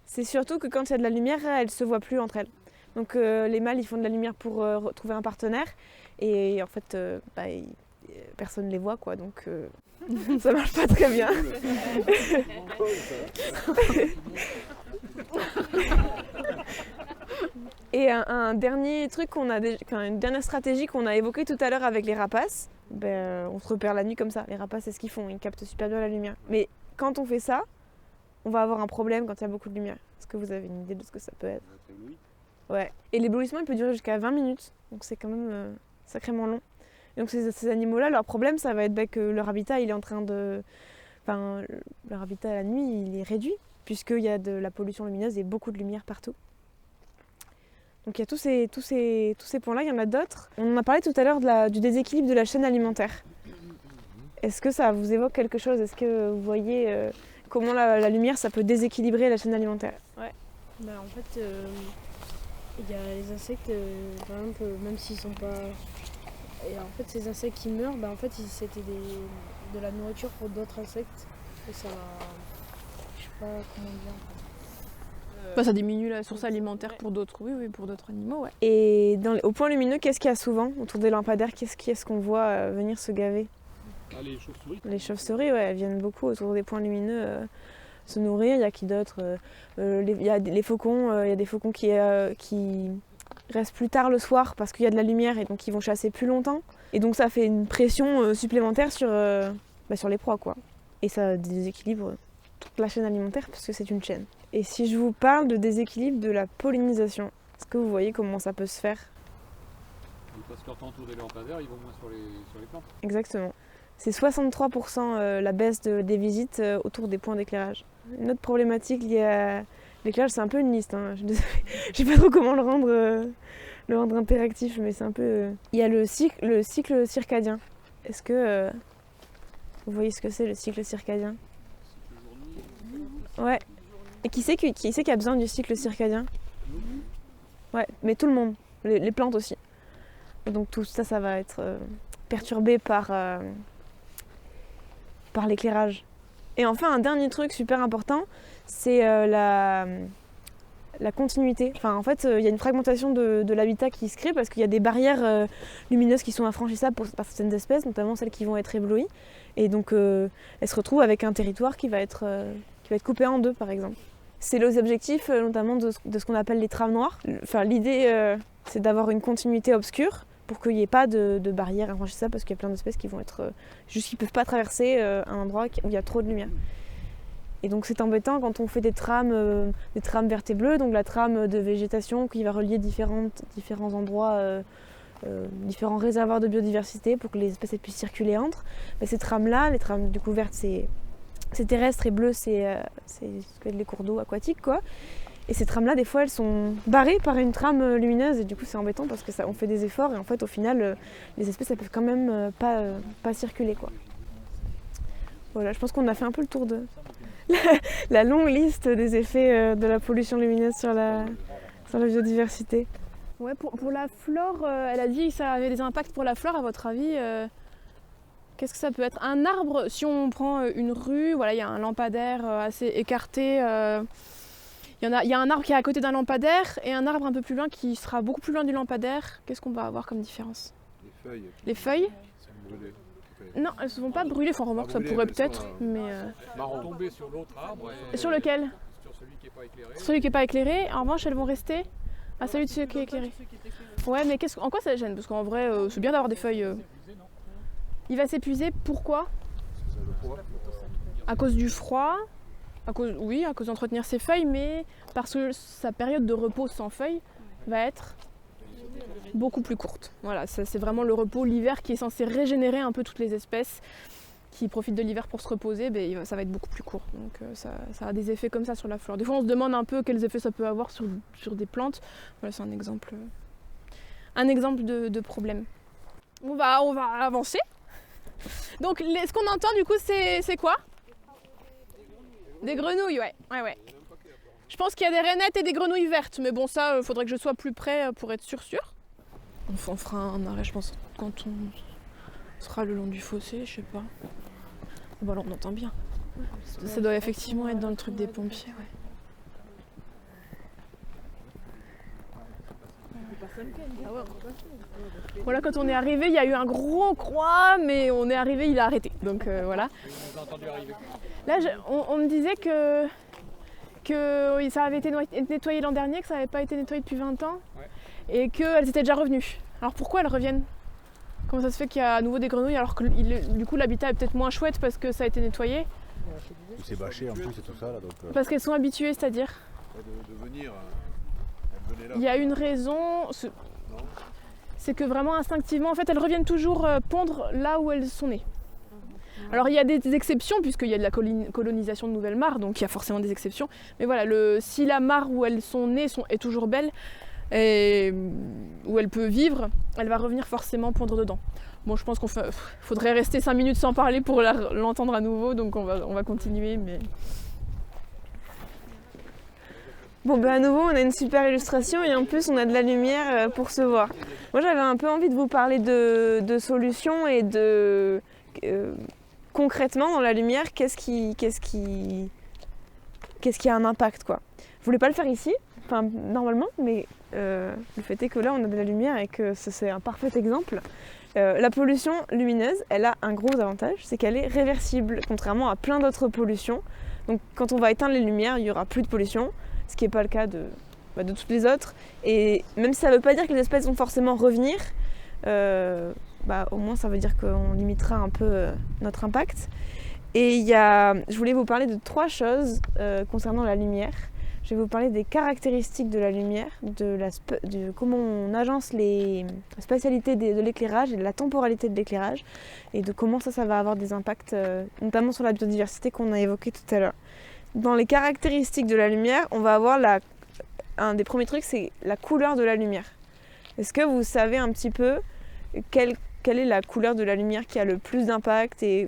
C'est surtout que quand il y a de la lumière, elles ne se voient plus entre elles. Donc les mâles, ils font de la lumière pour trouver un partenaire. Et en fait, personne ne les voit, quoi. Donc ça marche pas très bien. Et un dernier truc une dernière stratégie qu'on a évoquée tout à l'heure avec les rapaces, on se repère la nuit comme ça. Les rapaces, c'est ce qu'ils font, ils captent super bien la lumière. Mais quand on fait ça, on va avoir un problème quand il y a beaucoup de lumière. Est-ce que vous avez une idée de ce que ça peut être? Ouais. Et l'éblouissement, il peut durer jusqu'à 20 minutes. Donc c'est quand même sacrément long. Et donc ces animaux-là, leur problème, ça va être que leur habitat, il est en train de... Enfin, leur habitat la nuit, il est réduit, puisqu'il y a de la pollution lumineuse et beaucoup de lumière partout. Donc il y a tous ces points-là, il y en a d'autres. On en a parlé tout à l'heure du déséquilibre de la chaîne alimentaire. Est-ce que ça vous évoque quelque chose? Est-ce que vous voyez comment la lumière, ça peut déséquilibrer la chaîne alimentaire? Ouais. Bah, en fait, il y a les insectes, par exemple, même s'ils sont pas... Et en fait, ces insectes qui meurent, bah, en fait, c'était de la nourriture pour d'autres insectes. Et ça va... Je sais pas comment dire. Bah, ça diminue la source alimentaire pour d'autres, oui, pour d'autres animaux, ouais. Et au point lumineux, qu'est-ce qu'il y a souvent autour des lampadaires? Qu'est-ce qu'on voit venir se gaver? Ah, les chauves-souris. Les chauves-souris, ouais, elles viennent beaucoup autour des points lumineux se nourrir. Il y a qui d'autres? Il y a les faucons, il y a des faucons qui restent plus tard le soir parce qu'il y a de la lumière et donc ils vont chasser plus longtemps. Et donc ça fait une pression supplémentaire sur les proies, quoi. Et ça déséquilibre toute la chaîne alimentaire parce que c'est une chaîne. Et si je vous parle de déséquilibre de la pollinisation, est-ce que vous voyez comment ça peut se faire? Ils passent leur temps autour des lampadaires, ils vont moins sur les plantes. Exactement. C'est 63% la baisse des visites autour des points d'éclairage. Une autre problématique liée à l'éclairage, c'est un peu une liste. Hein. Je sais pas trop comment le rendre interactif, mais c'est un peu... Il y a le cycle circadien. Est-ce que vous voyez ce que c'est le cycle circadien? Ouais. Et qui c'est qui a besoin du cycle circadien? Ouais, mais tout le monde, les plantes aussi. Et donc tout ça, ça va être perturbé par l'éclairage. Et enfin, un dernier truc super important, c'est la continuité. Enfin, en fait, il y a une fragmentation de l'habitat qui se crée parce qu'il y a des barrières lumineuses qui sont infranchissables par certaines espèces, notamment celles qui vont être éblouies. Et donc, elles se retrouvent avec un territoire qui va être coupé en deux, par exemple. C'est les objectifs, notamment de ce qu'on appelle les trames noires. Enfin, l'idée, c'est d'avoir une continuité obscure pour qu'il n'y ait pas de barrières infranchissables parce qu'il y a plein d'espèces qui vont être juste qui ne peuvent pas traverser un endroit où il y a trop de lumière. Et donc c'est embêtant quand on fait des trames vertes et bleues, donc la trame de végétation qui va relier différents endroits, différents réservoirs de biodiversité pour que les espèces puissent circuler entre. Mais ces trames-là, les trames du coup vertes c'est terrestre et bleu c'est les cours d'eau aquatiques, quoi. Et ces trames-là, des fois, elles sont barrées par une trame lumineuse et du coup, c'est embêtant parce que on fait des efforts et en fait, au final, les espèces, elles peuvent quand même pas circuler, quoi. Voilà, je pense qu'on a fait un peu le tour de la longue liste des effets de la pollution lumineuse sur la biodiversité. Ouais, pour la flore, elle a dit que ça avait des impacts pour la flore. À votre avis, qu'est-ce que ça peut être? Un arbre, si on prend une rue, voilà, il y a un lampadaire assez écarté. Il y a un arbre qui est à côté d'un lampadaire et un arbre un peu plus loin qui sera beaucoup plus loin du lampadaire. Qu'est-ce qu'on va avoir comme différence? Les feuilles. Les feuilles? Brûlées. Non, elles ne se vont pas brûler. Enfin, remarque, ça pourrait peut-être, mais... Marron. Tomber sur l'autre arbre. Et sur lequel? Sur celui qui n'est pas éclairé. Sur celui qui n'est pas éclairé. En revanche, elles vont rester à celui de celui qui est éclairé. Ouais, mais en quoi ça les gêne? Parce qu'en vrai, c'est bien d'avoir des feuilles. Il va s'épuiser. Pourquoi? À cause du froid. À cause d'entretenir ses feuilles, mais parce que sa période de repos sans feuilles va être beaucoup plus courte. Voilà, c'est vraiment le repos, l'hiver qui est censé régénérer un peu toutes les espèces qui profitent de l'hiver pour se reposer, ça va être beaucoup plus court. Donc ça a des effets comme ça sur la flore. Des fois on se demande un peu quels effets ça peut avoir sur des plantes. Voilà, c'est un exemple de problème. On va avancer. Donc ce qu'on entend du coup c'est quoi? Des grenouilles, ouais. Je pense qu'il y a des rainettes et des grenouilles vertes, mais bon, ça, faudrait que je sois plus près pour être sûr. On fera un arrêt, je pense, quand on sera le long du fossé, je sais pas. Bon, là, on entend bien. Ça doit effectivement être dans le truc des pompiers, ouais. Voilà, quand on est arrivé, il y a eu un gros croix, mais on est arrivé, il a arrêté. Donc voilà. On a entendu arriver. Là, on me disait que ça avait été nettoyé l'an dernier, que ça n'avait pas été nettoyé depuis 20 ans, ouais. Et qu'elles étaient déjà revenues. Alors pourquoi elles reviennent? Comment ça se fait qu'il y a à nouveau des grenouilles alors que du coup l'habitat est peut-être moins chouette parce que ça a été nettoyé? C'est bâché en plus et tout ça là donc. Parce qu'elles sont habituées, c'est-à-dire? De venir, elles venaient là. Il y a une raison. c'est que vraiment instinctivement, en fait, elles reviennent toujours pondre là où elles sont nées. Alors il y a des exceptions, puisqu'il y a de la colonisation de nouvelles mares, donc il y a forcément des exceptions. Mais voilà, si la mare où elles sont nées est toujours belle, et où elle peut vivre, elle va revenir forcément pondre dedans. Bon, je pense faudrait rester 5 minutes sans parler pour l'entendre à nouveau, donc on va continuer. Mais... Bon, à nouveau, on a une super illustration et en plus, on a de la lumière pour se voir. Moi, j'avais un peu envie de vous parler de solutions et de... concrètement, dans la lumière, qu'est-ce qui a un impact, quoi. Je voulais pas le faire ici, enfin, normalement, mais le fait est que là, on a de la lumière et que c'est un parfait exemple. La pollution lumineuse, elle a un gros avantage, c'est qu'elle est réversible, contrairement à plein d'autres pollutions. Donc quand on va éteindre les lumières, il n'y aura plus de pollution, ce qui n'est pas le cas de toutes les autres. Et même si ça ne veut pas dire que les espèces vont forcément revenir, au moins ça veut dire qu'on limitera un peu notre impact. Et je voulais vous parler de 3 choses concernant la lumière. Je vais vous parler des caractéristiques de la lumière, de comment on agence les spatialités de l'éclairage et de la temporalité de l'éclairage, et de comment ça va avoir des impacts, notamment sur la biodiversité qu'on a évoqué tout à l'heure. Dans les caractéristiques de la lumière, on va avoir un des premiers trucs, c'est la couleur de la lumière. Est-ce que vous savez un petit peu quelle est la couleur de la lumière qui a le plus d'impact La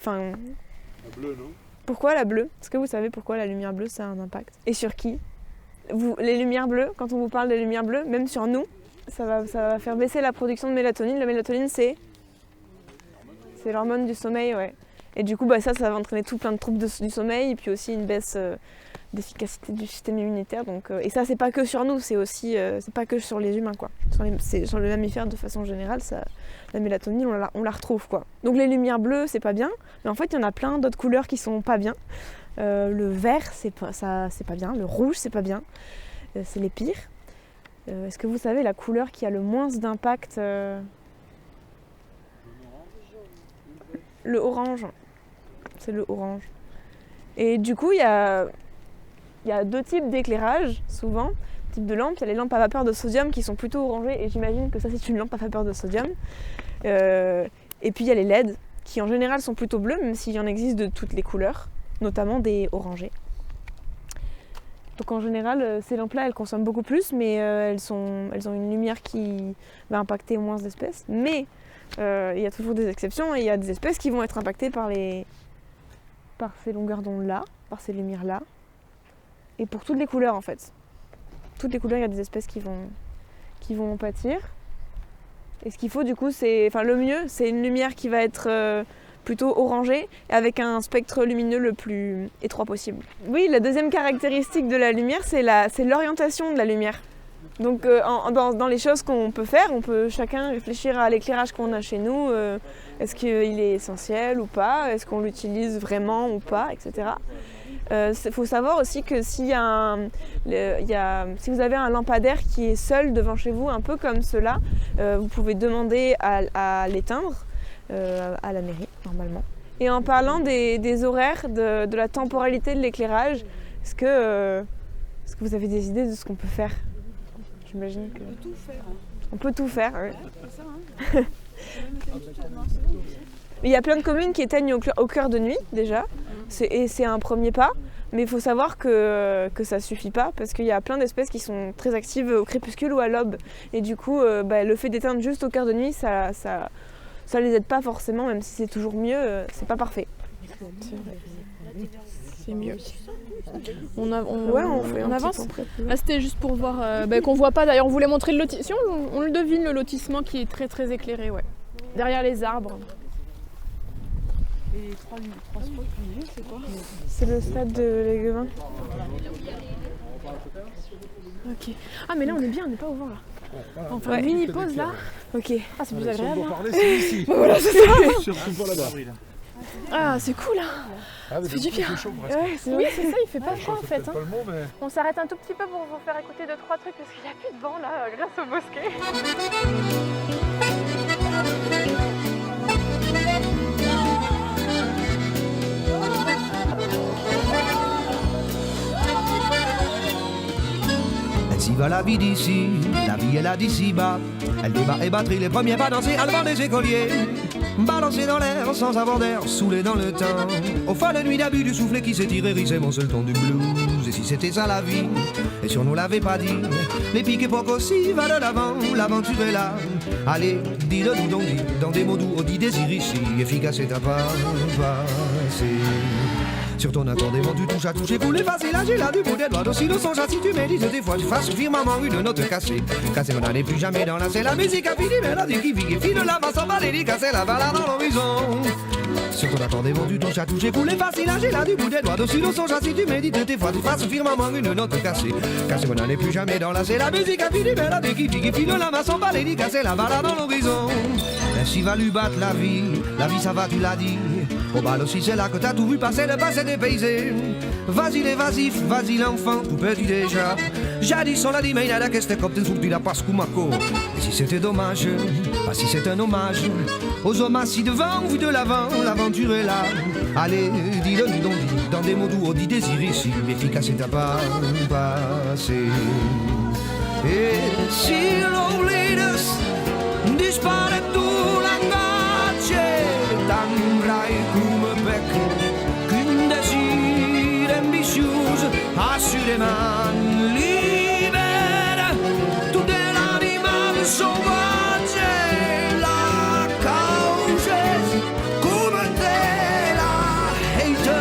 bleue, non? Pourquoi la bleue? Est-ce que vous savez pourquoi la lumière bleue ça a un impact? Et sur qui? Les lumières bleues, quand on vous parle des lumières bleues, même sur nous, ça va faire baisser la production de mélatonine. La mélatonine, c'est l'hormone du sommeil, ouais. Et du coup, ça va entraîner tout plein de troubles du sommeil, et puis aussi une baisse d'efficacité du système immunitaire. Donc, et ça, c'est pas que sur nous, c'est aussi, c'est pas que sur les humains, quoi. Sur les mammifères, de façon générale, la mélatonine, on la retrouve, quoi. Donc les lumières bleues, c'est pas bien, mais en fait, il y en a plein d'autres couleurs qui sont pas bien. Le vert, c'est pas bien. Le rouge, c'est pas bien. C'est les pires. Est-ce que vous savez la couleur qui a le moins d'impact? Le orange. C'est le orange. Et du coup, il y a 2 types d'éclairage, souvent. Type de lampes. Il y a les lampes à vapeur de sodium qui sont plutôt orangées. Et j'imagine que ça, c'est une lampe à vapeur de sodium. Et puis, il y a les LED qui, en général, sont plutôt bleus, même s'il y en existe de toutes les couleurs, notamment des orangés. Donc en général, ces lampes-là, elles consomment beaucoup plus, mais elles ont une lumière qui va impacter moins d'espèces. Mais il y a toujours des exceptions, et il y a des espèces qui vont être impactées par ces longueurs d'onde-là, par ces lumières-là, et pour toutes les couleurs en fait. Toutes les couleurs, il y a des espèces qui vont en pâtir. Et ce qu'il faut du coup, le mieux, c'est une lumière qui va être plutôt orangé, avec un spectre lumineux le plus étroit possible. Oui, la deuxième caractéristique de la lumière, c'est l'orientation de la lumière. Donc dans les choses qu'on peut faire, on peut chacun réfléchir à l'éclairage qu'on a chez nous. Est-ce qu'il est essentiel ou pas? Est-ce qu'on l'utilise vraiment ou pas, etc. Faut savoir aussi que si vous avez un lampadaire qui est seul devant chez vous, un peu comme cela, vous pouvez demander à l'éteindre. À la mairie, normalement. Et en parlant des horaires, de la temporalité de l'éclairage, est-ce que vous avez des idées de ce qu'on peut faire? J'imagine que... On peut tout faire. On peut tout faire, oui. Ouais, c'est ça, hein. Il y a plein de communes qui éteignent au cœur de nuit, déjà. Et c'est un premier pas. Mais il faut savoir que ça ne suffit pas, parce qu'il y a plein d'espèces qui sont très actives au crépuscule ou à l'aube. Et du coup, le fait d'éteindre juste au cœur de nuit, ça les aide pas forcément, même si c'est toujours mieux, c'est pas parfait. C'est mieux. On avance. Là, c'était juste pour voir qu'on voit pas. D'ailleurs, on voulait montrer le lotissement. Si on le devine, le lotissement qui est très très éclairé, ouais. Derrière les arbres. Et les 3 spots milieu, c'est quoi? C'est le stade de Léguevin. Ok. Ah, mais là, on est bien, on n'est pas au vent là. On fait une mini pause là. Ok. Ah, c'est plus agréable. parler, c'est ici. Voilà, c'est ça. Surtout pas là-bas. Ah, c'est cool hein. Ah, ça fait du bien. Ouais, oui, c'est ça, il fait pas froid en fait. Hein. Pas le mot, mais... On s'arrête un tout petit peu pour vous faire écouter 2-3 trucs parce qu'il n'y a plus de vent là grâce au bosquet. As you vive la vie d'ici, la vie est là d'ici bas. Elle débat et batterie, les premiers pas danser, à des écoliers. Balancer dans l'air sans avoir d'air, saoulé dans le temps. Au fond de nuit d'abus du soufflet qui s'étire c'est mon seul ton du blues. Et si c'était ça la vie, et si on nous l'avait pas dit, les piques époques aussi, va de l'avant, l'aventure est là. Allez, dis-le nous donc, dis, dans des mots doux, on dit désir ici, efficace et t'as pas passé. Sur ton accordément tu touches à toucher pour les faciles, là j'ai là du bout des doigts aussi le songe si tu médites des fois tu fasses firmement une note cassée. Cassée on n'en est plus jamais dans la c'est la musique a fini mais la vie qui vit et file la masse en balai, casser la balade dans l'horizon. Sur ton accordément tu touches à toucher pour les faciles, là j'ai là du bout des doigts aussi le songe si tu médites des fois tu fasses firmement une note cassée. Cassée on n'en est plus jamais dans la c'est la musique a fini mais la vie qui vit et file la masse en balai, casser la balade dans l'horizon. Ainsi va lui battre la vie ça va tu l'as dit. Au bal aussi c'est là que t'as tout vu passer, le passé dépaysé. Vas-y l'évasif, vas-y l'enfant, tout petit déjà. Jadis on l'a dit mais il y a la question comme t'es sorti la passe Kumako. Et si c'était dommage, pas si c'est un hommage aux hommes assis devant, vu de l'avant, l'aventure est là. Allez, dis-le nous donc, dis, dans des mots doux, on dit désir ici, efficace et t'as pas passé. Et si loneliness dispare tu langage, t'andrai come bec, qu'un désir ambitieux, assurément libère, tout de l'animal sauvage, la cause, come te la hate.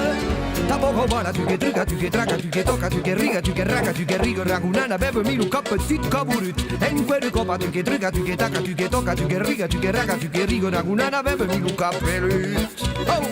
Ta poco buona, tu che truca, tu che traca, tu che tocca, tu che riga, tu che raga, tu che rigo, ragunana, bebe milu, kappa, fit, kaburut. E in quelle copa, tu che truca, tu che tacca, tu che tocca, tu che riga, tu che raga, tu che rigo, ragunana, bebe milu, kappelut. Oh!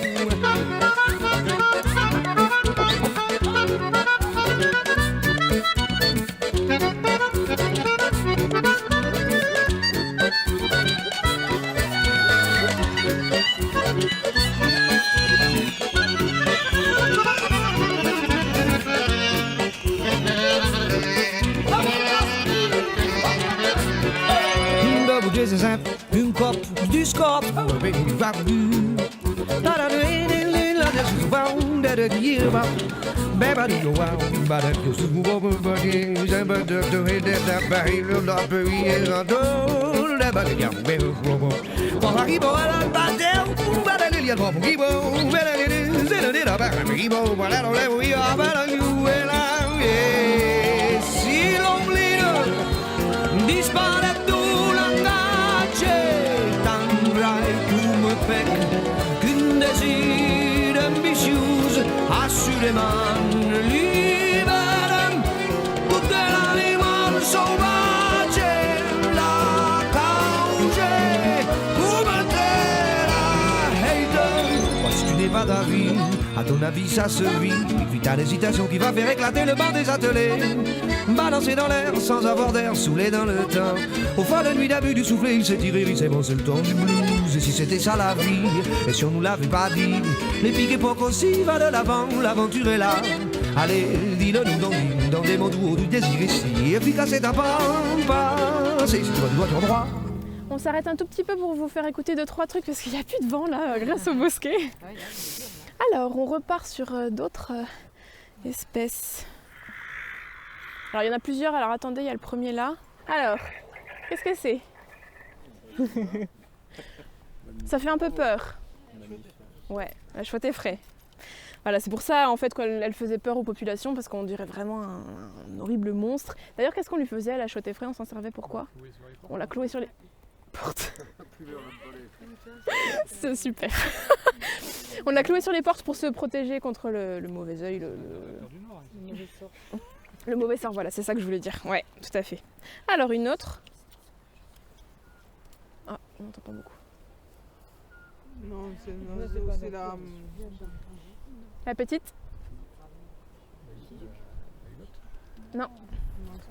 C'est simple, une cope, du scope, du vagu. Si l'oubli disparaît qu'un désir ambitieux, assurément libère, tout de l'animal sauvage, la cause, comme la hate. Si tu n'es pas d'avis, à ton avis ça se vit, vital hésitation qui va faire éclater le banc des ateliers. Balancer dans l'air sans avoir d'air, saoulé dans le temps. Au fond de nuit d'abus du soufflet, il s'est tiré, c'est bon, c'est le temps du blues. Et si c'était ça la vie, et si on nous l'avait pas dit, les piques époques aussi, va de l'avant, l'aventure est là. Allez, dis-le nous donc, dans des mots doux du désir ici, efficace et tapant, c'est si tu vas du doigt droit. On s'arrête un tout petit peu pour vous faire écouter 2-3 trucs parce qu'il n'y a plus de vent là, grâce au bosquet. Alors, on repart sur d'autres espèces. Alors, il y en a plusieurs. Alors, attendez, il y a le premier là. Alors, qu'est-ce que c'est? Ça fait un peu peur. Ouais, la chouette effraie. Voilà, c'est pour ça en fait qu'elle faisait peur aux populations parce qu'on dirait vraiment un horrible monstre. D'ailleurs, qu'est-ce qu'on lui faisait à la chouette effraie? On s'en servait pourquoi? On l'a clouée sur les portes. C'est super. On l'a clouée sur les portes pour se protéger contre le mauvais œil, le mauvais sort, voilà, c'est ça que je voulais dire. Ouais, tout à fait. Alors une autre. Ah, on n'entend pas beaucoup. Non, c'est la... La petite? Non.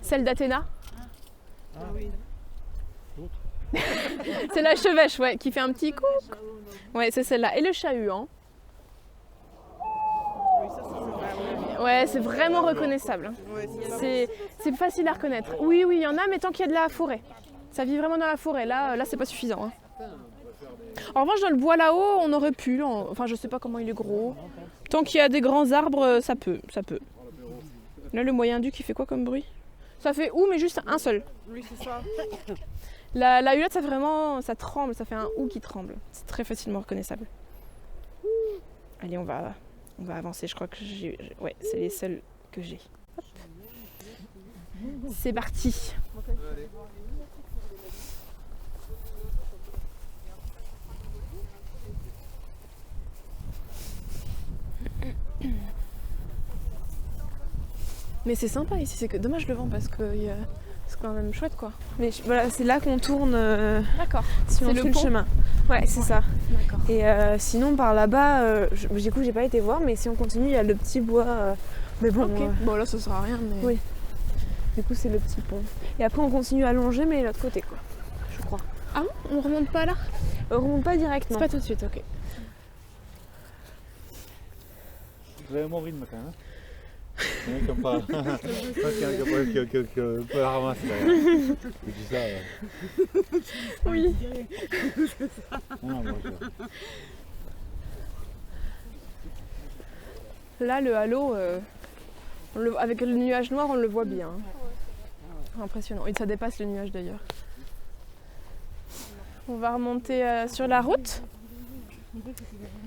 Celle d'Athéna? Ah oui. C'est la chevêche, ouais, qui fait un petit coup. Ouais, c'est celle-là. Et le chat-huant. Ouais, c'est vraiment reconnaissable. C'est facile à reconnaître. Oui, il y en a, mais tant qu'il y a de la forêt. Ça vit vraiment dans la forêt. Là c'est pas suffisant. Hein. En revanche, dans le bois là-haut, on aurait pu. Enfin, je sais pas comment il est gros. Tant qu'il y a des grands arbres, ça peut. Là, le moyen duc, il fait quoi comme bruit? Ça fait ou, mais juste un seul. Oui, c'est ça. La hulotte, ça fait vraiment, ça tremble, ça fait un ou qui tremble. C'est très facilement reconnaissable. Allez, on va avancer. Je crois que ouais, c'est les seuls que j'ai. Hop. C'est parti. Mais c'est sympa ici, c'est que dommage le vent parce que c'est quand même chouette quoi. Mais voilà, c'est là qu'on tourne D'accord. si on C'est fait le le pont. chemin. Ouais, c'est ça. D'accord. Et sinon, par là-bas, du coup, j'ai pas été voir, mais si on continue, il y a le petit bois. Mais bon, Ok. Bon là ça sert à rien mais. Oui. Du coup, c'est le petit pont. Et après, on continue à longer, mais l'autre côté, quoi. Je crois. Ah bon, on remonte pas là? On remonte pas direct, C'est non. pas tout de suite, ok. Vous avez mon rythme quand même. Il y en a qui n'ont pas. Je pense qu'il y en a qui peut la ramasser d'ailleurs. Je dis ça. Oui. Non, moi, Là le halo, avec le nuage noir on le voit bien. Impressionnant. Et ça dépasse le nuage d'ailleurs. On va remonter sur la route.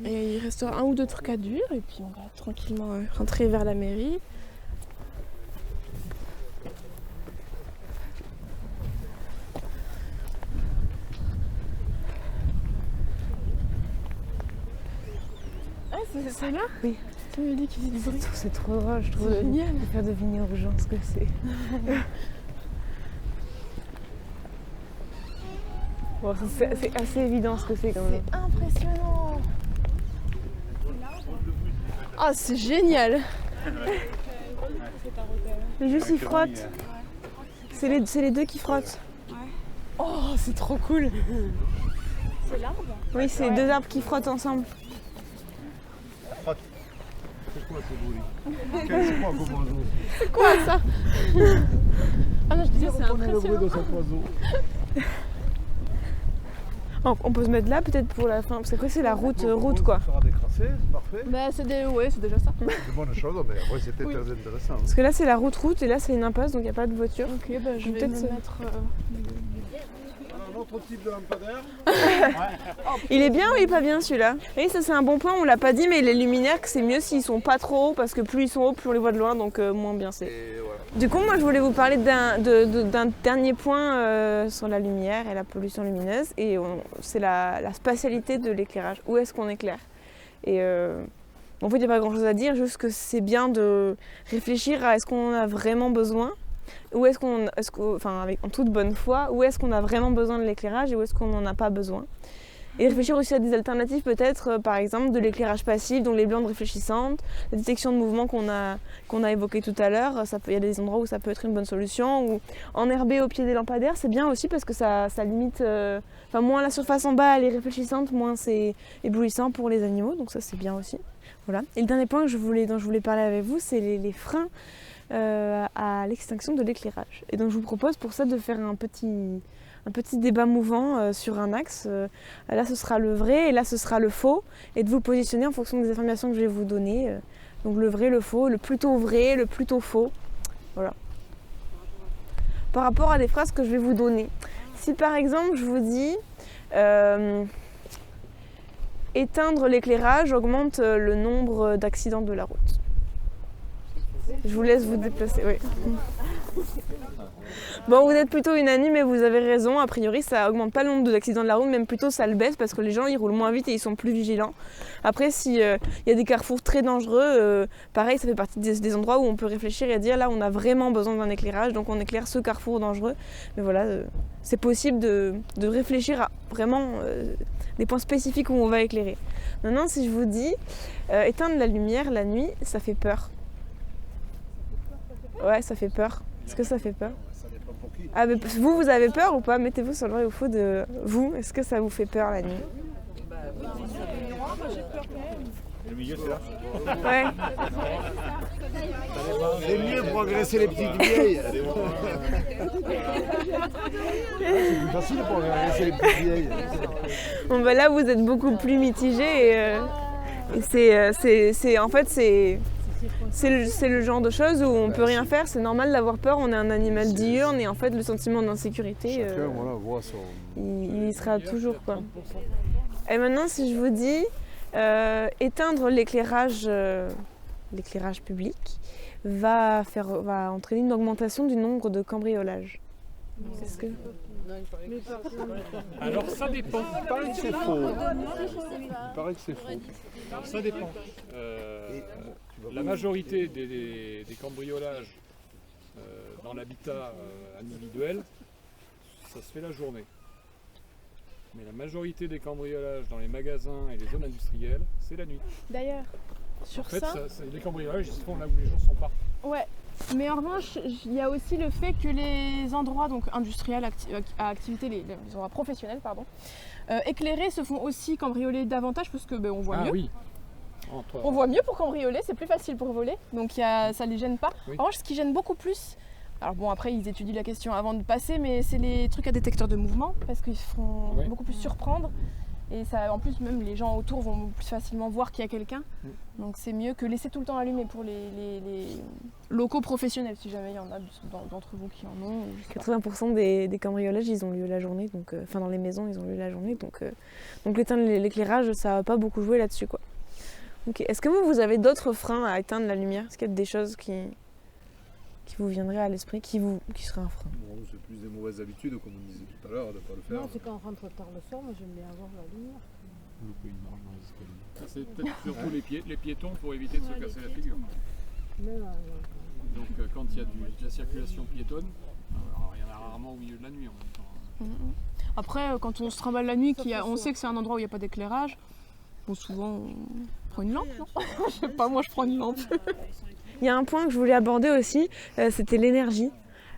Et il restera un ou deux trucs à dire et puis on va tranquillement rentrer vers la mairie. Ah c'est celle-là? Oui. Tu me dis qu'il fait du bruit. C'est trop drôle, je trouve, C'est génial. de faire deviner aux gens ce que c'est. Bon, c'est assez évident ce que c'est quand même. C'est impressionnant. Ah c'est génial. Mais juste ils frottent. C'est les deux qui frottent. Oh c'est trop cool. C'est l'arbre? Oui, c'est deux arbres qui frottent ensemble. C'est quoi ce bruit? C'est quoi comme oiseau? C'est quoi ça? Ah non je disais c'est On connaît le bruit impressionnant. de cet oiseau. On peut se mettre là peut-être pour la fin, parce qu'après c'est la route quoi. Ça sera décrassé, c'est parfait. Bah ouais c'est déjà ça. C'est bonne chose, mais après c'était Oui. très intéressant. Parce que là c'est la route et là c'est une impasse donc il n'y a pas de voiture. Ok bah je vais Peut-être me se- mettre... Alors, un autre type de lampadaire. Il est bien ou il est pas bien celui-là? Oui, ça c'est un bon point, on l'a pas dit, mais les luminaires c'est mieux s'ils sont pas trop hauts parce que plus ils sont hauts, plus on les voit de loin, donc moins bien c'est. Et voilà. Du coup, moi je voulais vous parler d'un dernier point sur la lumière et la pollution lumineuse, et c'est la spatialité de l'éclairage. Où est-ce qu'on éclaire? Et en fait, il n'y a pas grand-chose à dire, juste que c'est bien de réfléchir à est-ce qu'on a vraiment besoin, ou en toute bonne foi, où est-ce qu'on a vraiment besoin de l'éclairage et où est-ce qu'on n'en a pas besoin. Et réfléchir aussi à des alternatives peut-être, par exemple de l'éclairage passif, donc les blandes réfléchissantes, la détection de mouvements qu'on a évoqué tout à l'heure, il y a des endroits où ça peut être une bonne solution, ou enherber au pied des lampadaires, c'est bien aussi parce que ça limite, moins la surface en bas elle est réfléchissante, moins c'est éblouissant pour les animaux, donc ça c'est bien aussi. Voilà. Et le dernier point dont je voulais parler avec vous, c'est les freins à l'extinction de l'éclairage. Et donc je vous propose pour ça de faire un petit débat mouvant sur un axe. Là ce sera le vrai et là ce sera le faux, et de vous positionner en fonction des informations que je vais vous donner. Donc le vrai, le faux, le plutôt vrai, le plutôt faux. Voilà. Par rapport à des phrases que je vais vous donner. Si par exemple je vous dis éteindre l'éclairage augmente le nombre d'accidents de la route. Je vous laisse vous déplacer. Oui. Bon, vous êtes plutôt unanime et vous avez raison. A priori, ça augmente pas le nombre d'accidents de la route, même plutôt ça le baisse parce que les gens ils roulent moins vite et ils sont plus vigilants. Après, s'il y a des carrefours très dangereux, pareil, ça fait partie des endroits où on peut réfléchir et dire là, on a vraiment besoin d'un éclairage, donc on éclaire ce carrefour dangereux. Mais voilà, c'est possible de réfléchir à vraiment des points spécifiques où on va éclairer. Maintenant, si je vous dis éteindre la lumière la nuit, ça fait peur. Ouais, ça fait peur. Est-ce que ça fait peur? Ça dépend pour qui. Ah, mais vous avez peur ou pas? Mettez-vous sur le vrai ou faux de vous. Est-ce que ça vous fait peur la nuit? Le milieu, c'est là. Ouais. C'est mieux pour agresser les petites vieilles. C'est plus facile pour agresser les petites vieilles. Bon, bah là, vous êtes beaucoup plus mitigé et c'est en fait, c'est le genre de choses où on peut rien faire, c'est normal d'avoir peur, on est un animal diurne et en fait le sentiment d'insécurité, Chacun voilà, voit son. il y sera toujours quoi. Et maintenant si je vous dis éteindre l'éclairage public va entraîner une augmentation du nombre de cambriolages. Est-ce que... Alors ça dépend. Il paraît que c'est faux. Alors, ça dépend. La majorité des cambriolages dans l'habitat individuel, ça se fait la journée. Mais la majorité des cambriolages dans les magasins et les zones industrielles, c'est la nuit. D'ailleurs, sur En fait, ça... les cambriolages ils se font là où les gens sont pas. Ouais, mais en revanche, il y a aussi le fait que les endroits donc, industriels à activité, les endroits professionnels, pardon, éclairés se font aussi cambrioler davantage parce que on voit mieux. Oui. On voit mieux pour cambrioler, c'est plus facile pour voler, donc ça les gêne pas. Oui. En revanche, ce qui gêne beaucoup plus, alors bon après ils étudient la question avant de passer, mais c'est les trucs à détecteur de mouvement parce qu'ils font beaucoup plus surprendre. Et ça, en plus, même les gens autour vont plus facilement voir qu'il y a quelqu'un. Donc c'est mieux que laisser tout le temps allumé pour les locaux professionnels, si jamais il y en a d'entre vous qui en ont. 80% des cambriolages, ils ont lieu la journée, donc, enfin dans les maisons, ils ont lieu la journée. Donc éteindre l'éclairage, ça va pas beaucoup jouer là-dessus, quoi. Okay. Est-ce que vous avez d'autres freins à éteindre la lumière? Est-ce qu'il y a des choses qui vous viendraient à l'esprit, qui seraient un frein? Bon, c'est plus des mauvaises habitudes, comme on disait tout à l'heure, de ne pas le faire. Non, c'est quand on rentre tard le soir, moi j'aime bien avoir la lumière. C'est peut-être surtout les piétons pour éviter de se casser la figure. Donc quand il y a de la circulation piétonne, alors, il y en a rarement au milieu de la nuit en même temps. Après, quand on se trimballe la nuit, on sait que c'est un endroit où il n'y a pas d'éclairage, bon, souvent on prend une lampe, non? Je sais pas, moi je prends une lampe. Il y a un point que je voulais aborder aussi, c'était l'énergie.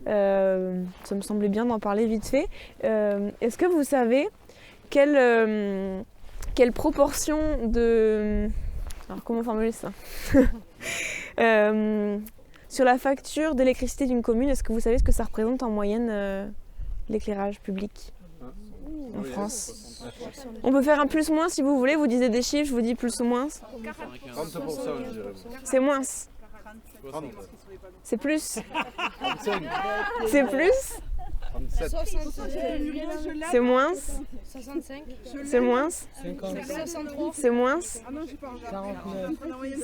Ça me semblait bien d'en parler vite fait. Est-ce que vous savez quelle proportion de... Alors comment formuler ça? Sur la facture d'électricité d'une commune, est-ce que vous savez ce que ça représente en moyenne l'éclairage public en France? On peut faire un plus-moins si vous voulez, vous disiez des chiffres, je vous dis plus ou moins. 30%, je dirais. C'est moins. C'est plus. C'est plus. 37. C'est moins. 65. C'est moins. 63. C'est moins. 49.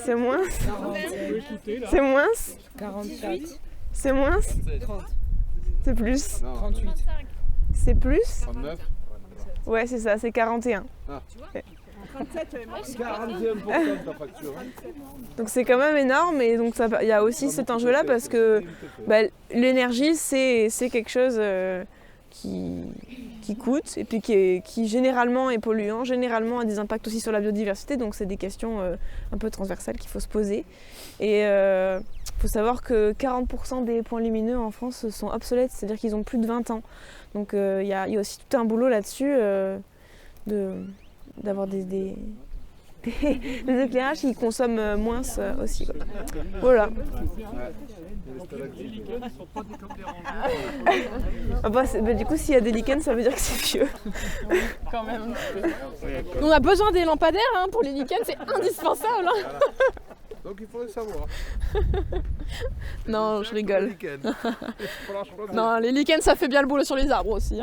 C'est moins. 47. C'est moins. 48. C'est moins. 30. C'est plus. 38. C'est plus. 39. Ouais, c'est ça, c'est 41. Ah. Ouais. 41% de ta facture. Donc c'est quand même énorme et donc il y a aussi cet enjeu-là parce que l'énergie c'est quelque chose qui coûte et puis qui généralement est polluant, généralement a des impacts aussi sur la biodiversité, donc c'est des questions un peu transversales qu'il faut se poser. Et il faut savoir que 40% des points lumineux en France sont obsolètes, c'est-à-dire qu'ils ont plus de 20 ans. Donc il y a aussi tout un boulot là-dessus d'avoir des éclairages qui consomment moins aussi. Quoi. Voilà. Du coup, s'il y a des lichens, ça veut dire que c'est vieux. Quand même. On a besoin des lampadaires pour les lichens, c'est indispensable. Donc il faudrait savoir. Non, je rigole. Non, les lichens, ça fait bien le boulot sur les arbres aussi.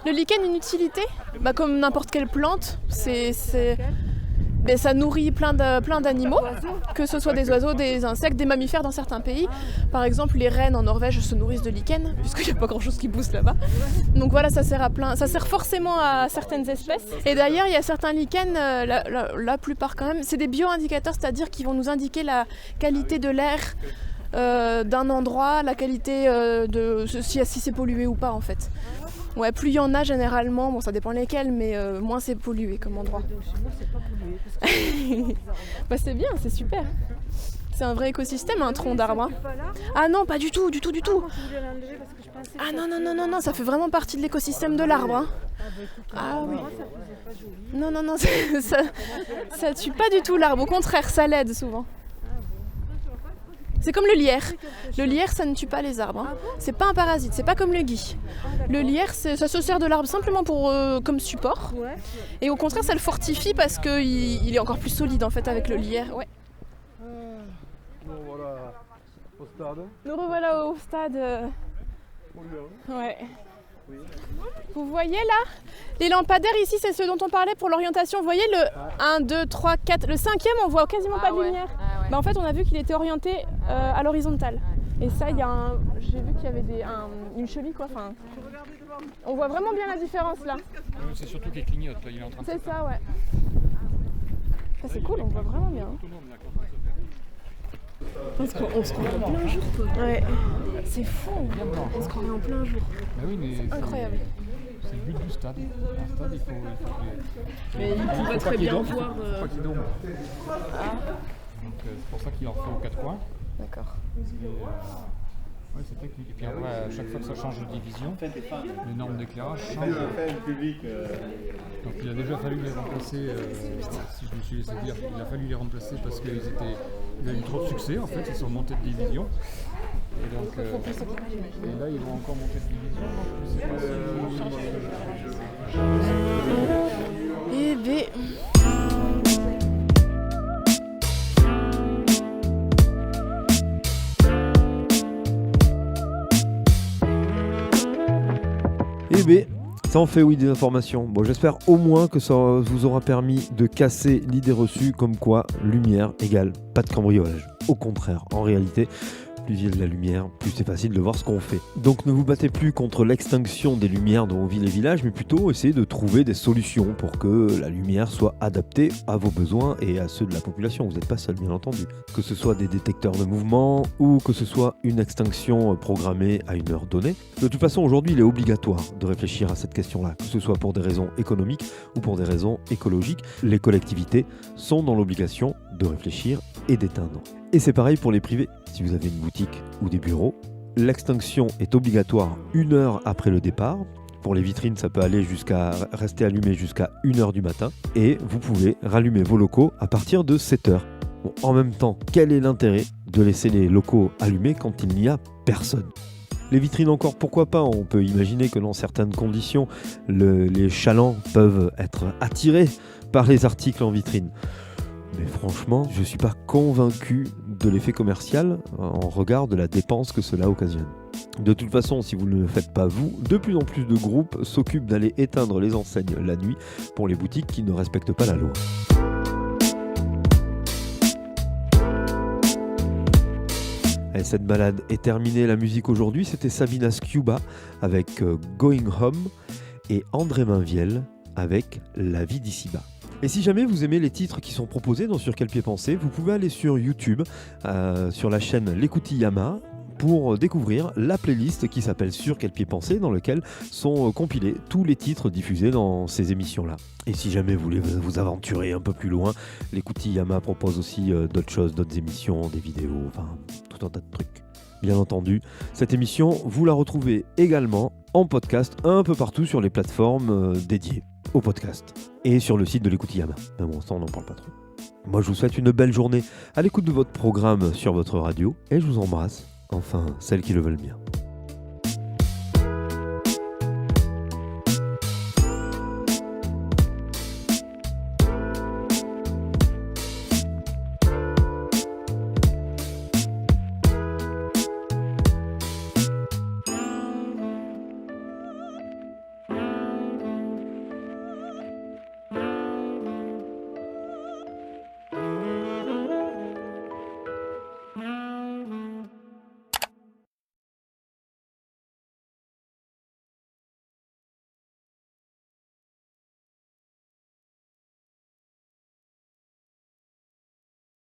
Le lichen, une utilité, comme n'importe quelle plante, ça nourrit plein d'animaux, que ce soit des oiseaux, des insectes, des mammifères dans certains pays. Par exemple, les rennes en Norvège se nourrissent de lichen, puisqu'il n'y a pas grand-chose qui pousse là-bas. Donc voilà, ça sert forcément à certaines espèces. Et d'ailleurs, il y a certains lichens, la plupart quand même, c'est des bioindicateurs, c'est-à-dire qu'ils vont nous indiquer la qualité de l'air d'un endroit, la qualité si c'est pollué ou pas en fait. Ouais, plus il y en a généralement, bon ça dépend lesquels, mais moins c'est pollué comme endroit. C'est bien, c'est super. C'est un vrai écosystème, un tronc d'arbre. Ah non, pas du tout. Ah non, ça fait vraiment partie de l'écosystème de l'arbre. Ah oui. Non, ça tue pas du tout l'arbre, au contraire, ça l'aide souvent. C'est comme le lierre. Le lierre, ça ne tue pas les arbres. Hein. C'est pas un parasite, c'est pas comme le gui. Le lierre, ça se sert de l'arbre simplement comme support. Et au contraire, ça le fortifie parce qu'il est encore plus solide en fait avec le lierre. Ouais. Bon, voilà, au stade. Nous revoilà au stade. Ouais. Vous voyez là, les lampadaires ici, c'est ce dont on parlait pour l'orientation. Vous voyez le 1, 2, 3, 4, le 5e, on voit quasiment pas de lumière. En fait, on a vu qu'il était orienté à l'horizontale. Et ça, j'ai vu qu'il y avait une cheville quoi. Enfin, on voit vraiment bien la différence là. C'est surtout qu'il clignote, là, il est en train de... C'est ça, ouais. Ça, c'est cool, on voit vraiment bien. On se croirait en plein jour, quoi. Ouais. C'est fou. On se croirait en plein jour. Bah oui, mais c'est incroyable. C'est le but du stade. Un stade, il faut mais il pourrait très bien voir. Il faut pas qu'il dombe. Donc c'est pour ça qu'il en fait aux 4 coins. D'accord. Ouais, c'est technique. Et puis après, à chaque fois que ça change de division, les normes d'éclairage changent. Donc il a déjà fallu les remplacer, si je me suis laissé dire, il a fallu les remplacer parce qu'ils avaient eu trop de succès en fait, ils sont montés de division. Et donc, et là ils vont encore monter de division. Eh bien... Eh bien, ça en fait oui des informations. Bon, j'espère au moins que ça vous aura permis de casser l'idée reçue comme quoi lumière égale pas de cambriolage. Au contraire, en réalité, plus il y a de la lumière, plus c'est facile de voir ce qu'on fait. Donc ne vous battez plus contre l'extinction des lumières dans vos villes et villages, mais plutôt essayez de trouver des solutions pour que la lumière soit adaptée à vos besoins et à ceux de la population. Vous n'êtes pas seul, bien entendu. Que ce soit des détecteurs de mouvement ou que ce soit une extinction programmée à une heure donnée. De toute façon, aujourd'hui, il est obligatoire de réfléchir à cette question-là, que ce soit pour des raisons économiques ou pour des raisons écologiques. Les collectivités sont dans l'obligation de réfléchir et d'éteindre. Et c'est pareil pour les privés. Si vous avez une boutique ou des bureaux, l'extinction est obligatoire 1 heure après le départ. Pour les vitrines, ça peut aller jusqu'à rester allumé jusqu'à 1h du matin. Et vous pouvez rallumer vos locaux à partir de 7h. Bon, en même temps, quel est l'intérêt de laisser les locaux allumés quand il n'y a personne ? Les vitrines encore, pourquoi pas ? On peut imaginer que dans certaines conditions, les chalands peuvent être attirés par les articles en vitrine. Mais franchement, je ne suis pas convaincu de l'effet commercial en regard de la dépense que cela occasionne. De toute façon, si vous ne le faites pas vous, de plus en plus de groupes s'occupent d'aller éteindre les enseignes la nuit pour les boutiques qui ne respectent pas la loi. Et cette balade est terminée. La musique aujourd'hui, c'était Sabina Sciuba avec Going Home et André Mainviel avec La vie d'ici-bas. Et si jamais vous aimez les titres qui sont proposés dans Sur quel pied penser, vous pouvez aller sur YouTube, sur la chaîne L'Écoutillama, pour découvrir la playlist qui s'appelle Sur quel pied penser, dans laquelle sont compilés tous les titres diffusés dans ces émissions-là. Et si jamais vous voulez vous aventurer un peu plus loin, L'Écoutillama propose aussi d'autres choses, d'autres émissions, des vidéos, enfin tout un tas de trucs. Bien entendu, cette émission, vous la retrouvez également en podcast un peu partout sur les plateformes dédiées au podcast et sur le site de l'Écoutillama. Mais bon, ça on n'en parle pas trop. Moi je vous souhaite une belle journée à l'écoute de votre programme sur votre radio et je vous embrasse, enfin celles qui le veulent bien.